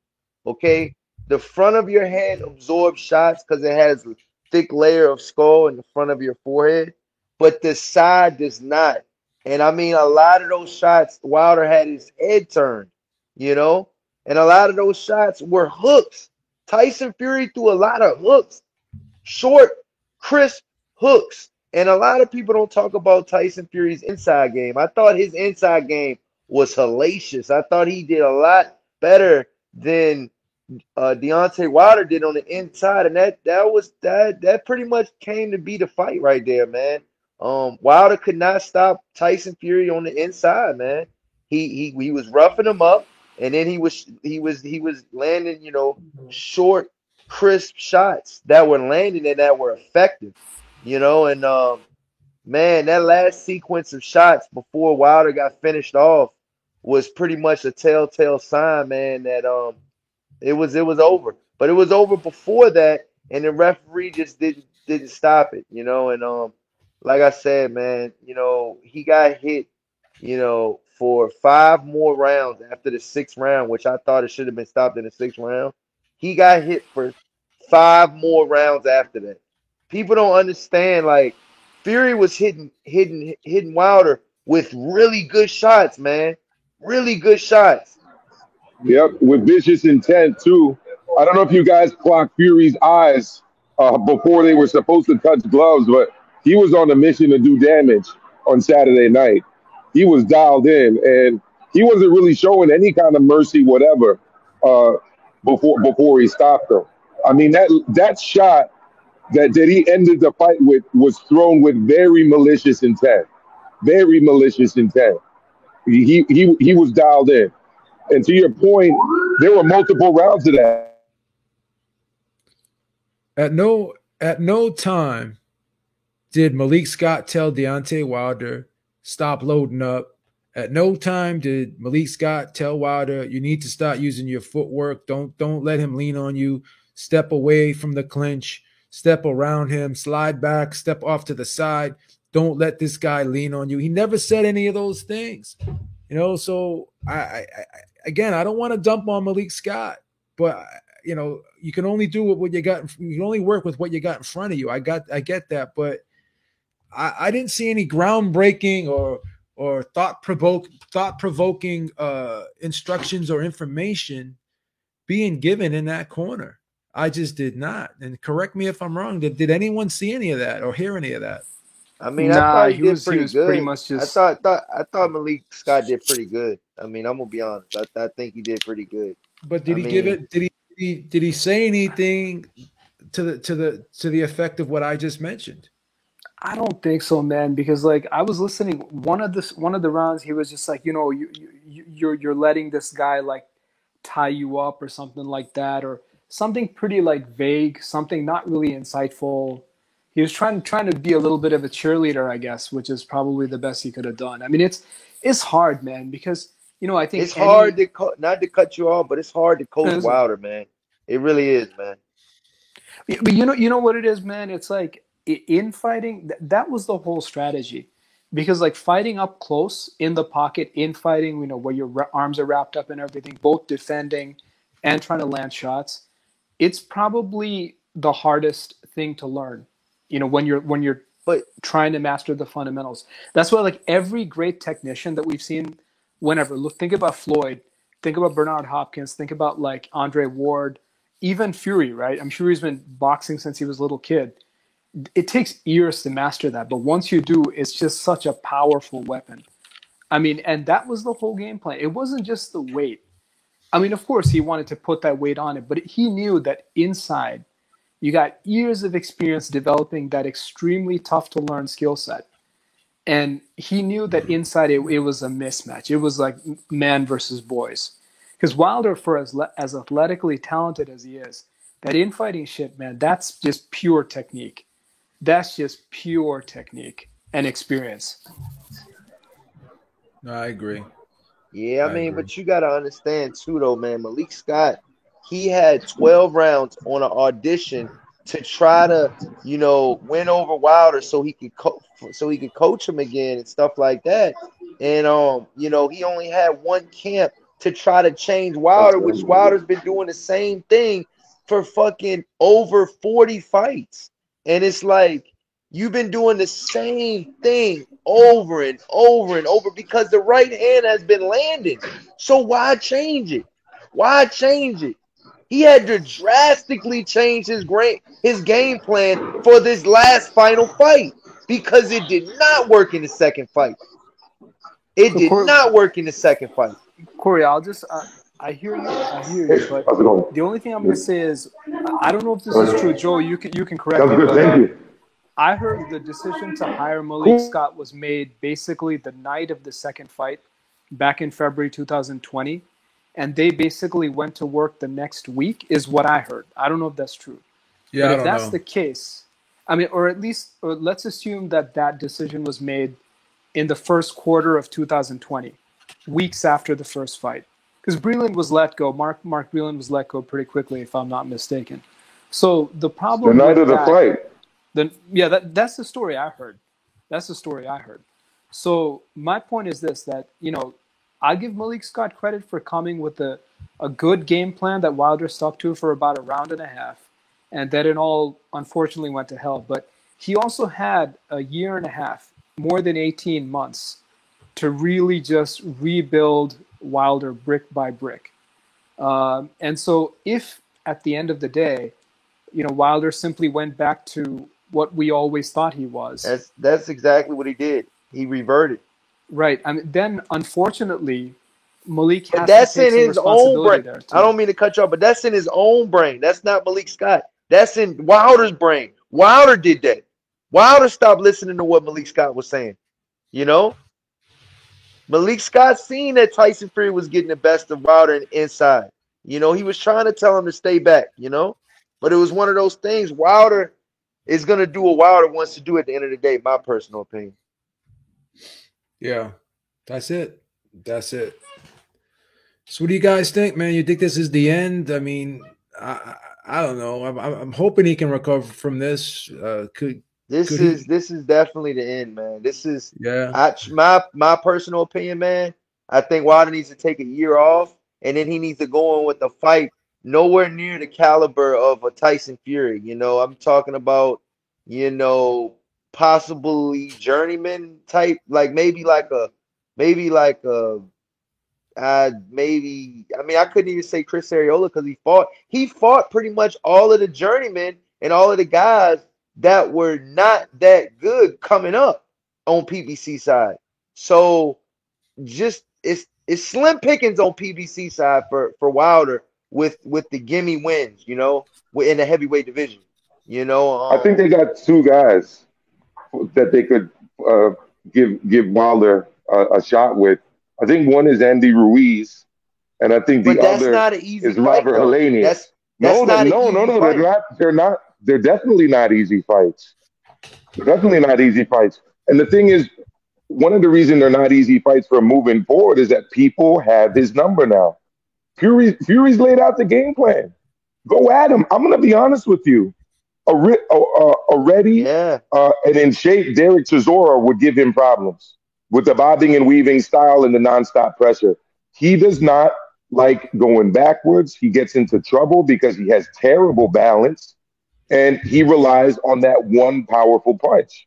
Okay, the front of your head absorbs shots because it has a thick layer of skull in the front of your forehead, but the side does not. And I mean, a lot of those shots, Wilder had his head turned, you know, and a lot of those shots were hooks. Tyson Fury threw a lot of hooks, short, crisp hooks. And a lot of people don't talk about Tyson Fury's inside game. I thought his inside game was hellacious. I thought he did a lot better than Deontay Wilder did on the inside, and that pretty much came to be the fight right there, man. Wilder could not stop Tyson Fury on the inside, man. He was roughing him up, and then he was landing, short, crisp shots that were landing and that were effective, and man, that last sequence of shots before Wilder got finished off was pretty much a telltale sign, man, that it was over. But it was over before that, and the referee just didn't stop it, and like I said, man, he got hit, for 5 more rounds after the 6th round, which I thought it should have been stopped in the 6th round. He got hit for 5 more rounds after that. People don't understand, like, Fury was hitting Wilder with really good shots, man. Really good shots. Yep, with vicious intent too. I don't know if you guys clocked Fury's eyes before they were supposed to touch gloves, but he was on a mission to do damage on Saturday night. He was dialed in, and he wasn't really showing any kind of mercy, whatever, uh, before he stopped him. I mean, that shot that he ended the fight with was thrown with very malicious intent. Very malicious intent. He was dialed in. And to your point, there were multiple rounds of that. At no time did Malik Scott tell Deontay Wilder, stop loading up. At no time did Malik Scott tell Wilder, you need to start using your footwork. Don't let him lean on you. Step away from the clinch. Step around him. Slide back. Step off to the side. Don't let this guy lean on you. He never said any of those things. So I again, I don't want to dump on Malik Scott, but you can only do what you got. You can only work with what you got in front of you. I get that, but I didn't see any groundbreaking or thought provoking instructions or information being given in that corner. I just did not. And correct me if I'm wrong. Did anyone see any of that or hear any of that? I mean, I Nah, thought he he did was he pretty was pretty good. much I just. thought Malik Scott did pretty good. I mean, I'm gonna be honest. I think he did pretty good. But did I he give mean, it? Did he say anything to the effect of what I just mentioned? I don't think so, man. Because like I was listening, one of the rounds, he was just like, you're letting this guy like tie you up or something like that, or something pretty like vague, something not really insightful. He was trying to be a little bit of a cheerleader, I guess, which is probably the best he could have done. I mean, it's hard, man, because I think it's hard any. to not to cut you off, but it's hard to coach Wilder, man. It really is, man. But you know what it is, man. It's like in fighting, that was the whole strategy, because like fighting up close in the pocket, in fighting, where your arms are wrapped up and everything, both defending and trying to land shots. It's probably the hardest thing to learn. When you're But trying to master the fundamentals. That's why like every great technician that we've seen, whenever look, think about Floyd, think about Bernard Hopkins, think about like Andre Ward, even Fury, right? I'm sure he's been boxing since he was a little kid. It takes years to master that, but once you do, it's just such a powerful weapon. I mean, and that was the whole game plan. It wasn't just the weight. I mean, of course, he wanted to put that weight on it, but he knew that inside, You got years of experience developing that extremely tough to learn skill set. And he knew that inside it was a mismatch. It was like man versus boys. Because Wilder, for as athletically talented as he is, that infighting shit, man, that's just pure technique. That's just pure technique and experience. No, I agree. Yeah, I I mean, agree. but you got to understand too, though, man. Malik Scott, he had 12 rounds on an audition to try to, win over Wilder so he could coach him again and stuff like that. And he only had one camp to try to change Wilder, which Wilder's been doing the same thing for fucking over 40 fights. And it's like you've been doing the same thing over and over and over because the right hand has been landing. So why change it? Why change it? He had to drastically change his game plan for this last final fight because it did not work in the second fight. It did not work in the second fight. Corey, I hear you, but How's it going? the only thing I'm going to say is, I don't know if this is true. Joe, you can correct Sounds me. good. But, Thank you. I heard the decision to hire Malik Scott was made basically the night of the second fight back in February 2020. And they basically went to work the next week is what I heard. I don't know if that's true. Yeah, but I if don't that's know. the case, I mean, or let's assume that decision was made in the first quarter of 2020, weeks after the first fight. Because Breland was let go. Mark Breland was let go pretty quickly, if I'm not mistaken. So the The problem night with of the that, fight. that's the story I heard. That's the story I heard. So my point is this, that, I give Malik Scott credit for coming with a good game plan that Wilder stuck to for about a round and a half, and that it all unfortunately went to hell. But he also had a year and a half, more than 18 months, to really just rebuild Wilder brick by brick. And so if at the end of the day, Wilder simply went back to what we always thought he was. That's exactly what he did. He reverted. Right. I mean, then unfortunately, Malik But has that's to take in some his own responsibility brain. there too. I don't mean to cut you off, but that's in his own brain. That's not Malik Scott. That's in Wilder's brain. Wilder did that. Wilder stopped listening to what Malik Scott was saying. Malik Scott seen that Tyson Fury was getting the best of Wilder inside. He was trying to tell him to stay back, But it was one of those things. Wilder is going to do what Wilder wants to do at the end of the day, my personal opinion. Yeah, that's it. So what do you guys think, man? You think this is the end? I mean, I don't know. I'm hoping he can recover from this. This is definitely the end, man. This is my personal opinion, man. I think Wilder needs to take a year off, and then he needs to go on with a fight nowhere near the caliber of a Tyson Fury. I'm talking about, possibly journeyman type, like maybe like a I mean, I couldn't even say Chris Arreola because he fought pretty much all of the journeymen and all of the guys that were not that good coming up on PBC side. So just it's slim pickings on PBC side for Wilder with the gimme wins, in the heavyweight division. I think they got two guys that they could give Wilder a shot with. I think one is Andy Ruiz, and I think the that's other not an easy is fight, Robert though. Helenius. No. They're not. They're definitely not easy fights. They're definitely not easy fights. And the thing is, one of the reasons they're not easy fights for moving forward is that people have his number now. Fury's laid out the game plan. Go at him. I'm going to be honest with you. Already and in shape, Derek Chisora would give him problems with the bobbing and weaving style and the nonstop pressure. He does not like going backwards. He gets into trouble because he has terrible balance, and he relies on that one powerful punch.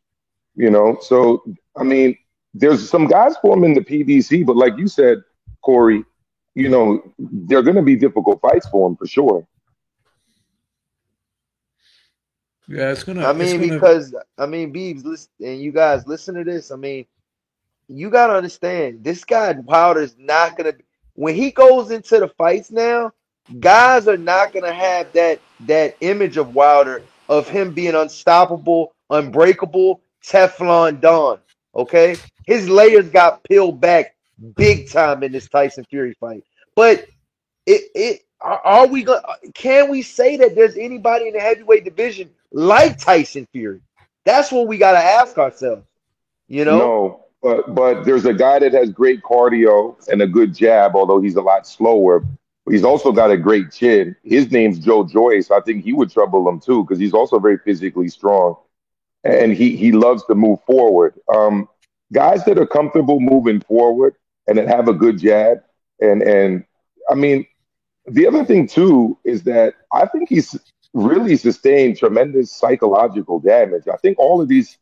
So I mean, there's some guys for him in the PBC, but like you said, Corey, they're going to be difficult fights for him for sure. Yeah, it's gonna. Beebs, listen, and you guys listen to this. I mean, you gotta understand, this guy Wilder's not gonna. When he goes into the fights now, guys are not gonna have that image of Wilder of him being unstoppable, unbreakable, Teflon Don. Okay, his layers got peeled back big time in this Tyson Fury fight. But are we going? Can we say that there's anybody in the heavyweight division like Tyson Fury? That's what we got to ask ourselves. You know, No, but there's a guy that has great cardio and a good jab, although he's a lot slower. He's also got a great chin. His name's Joe Joyce. I think he would trouble him too because he's also very physically strong and he loves to move forward. Guys that are comfortable moving forward and that have a good jab and I mean the other thing too is that I think he's really sustained tremendous psychological damage. I think all of these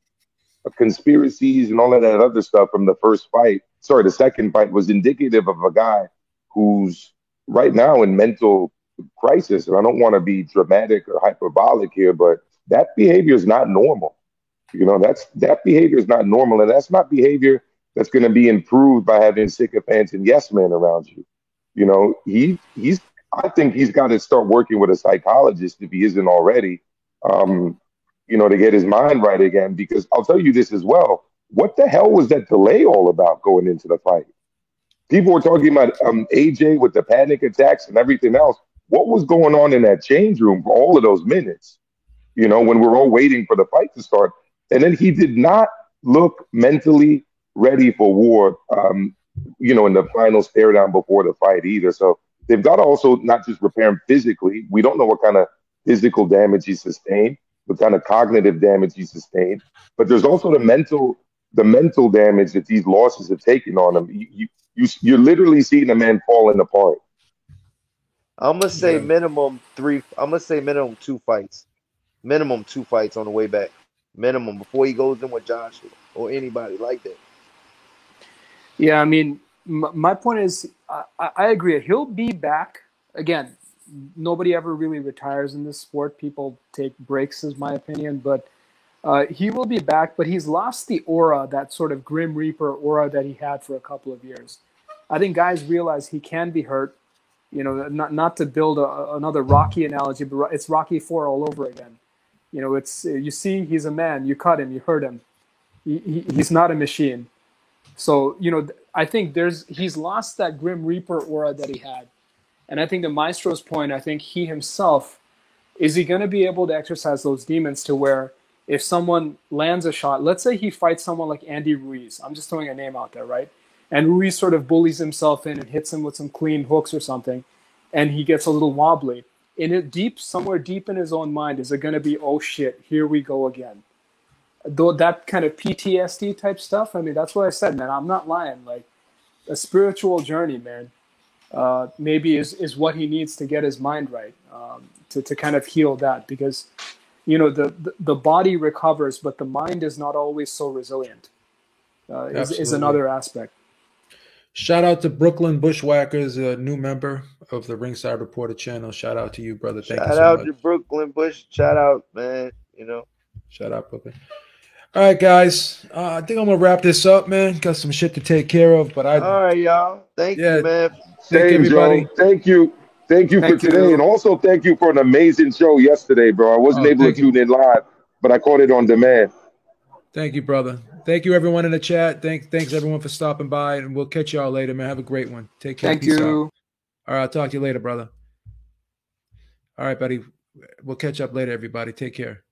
conspiracies and all of that other stuff from the first fight, sorry, the second fight was indicative of a guy who's right now in mental crisis. And I don't want to be dramatic or hyperbolic here, but that behavior is not normal. That behavior is not normal, and that's not behavior that's going to be improved by having sycophants and yes men around you. He's I think he's got to start working with a psychologist if he isn't already. To get his mind right again. Because I'll tell you this as well. What the hell was that delay all about going into the fight? People were talking about AJ with the panic attacks and everything else. What was going on in that change room for all of those minutes? When we're all waiting for the fight to start. And then he did not look mentally ready for war, in the final stare down before the fight either. So they've got to also not just repair him physically. We don't know what kind of physical damage he sustained, what kind of cognitive damage he sustained. But there's also the mental damage that these losses have taken on him. You're literally seeing a man falling apart. I'm gonna say minimum 3. I'm gonna say minimum 2 fights. Minimum 2 fights on the way back. Minimum before he goes in with Joshua or anybody like that. Yeah, I mean, my point is, I agree. He'll be back again. Nobody ever really retires in this sport. People take breaks, is my opinion. But he will be back. But he's lost the aura, that sort of Grim Reaper aura that he had for a couple of years. I think guys realize he can be hurt. Not to build another Rocky analogy, but it's Rocky 4 all over again. You see, he's a man. You cut him, you hurt him. He's not a machine. So, I think he's lost that Grim Reaper aura that he had. And I think to Maestro's point, I think he himself, is he going to be able to exercise those demons to where if someone lands a shot, let's say he fights someone like Andy Ruiz. I'm just throwing a name out there, right? And Ruiz sort of bullies himself in and hits him with some clean hooks or something, and he gets a little wobbly. Somewhere deep in his own mind, is it going to be, oh shit, here we go again? Though that kind of PTSD type stuff, I mean, that's what I said, man. I'm not lying. Like, a spiritual journey, man, maybe is what he needs to get his mind right, to kind of heal that. Because, the body recovers, but the mind is not always so resilient, is another aspect. Shout out to Brooklyn Bushwhackers, a new member of the Ringside Reporter channel. Shout out to you, brother. Thank you so much. Shout out to Brooklyn Bush. Shout out, man. Shout out, Brooklyn. All right, guys. I think I'm gonna wrap this up, man. Got some shit to take care of, but all right, y'all. Thank you, man. Thank you, everybody. Thank you for today, and also thank you for an amazing show yesterday, bro. I wasn't able to tune in live, but I caught it on demand. Thank you, brother. Thank you, everyone in the chat. Thanks everyone for stopping by, and we'll catch y'all later, man. Have a great one. Take care. Thank you. All right, I'll talk to you later, brother. All right, buddy. We'll catch up later, everybody. Take care.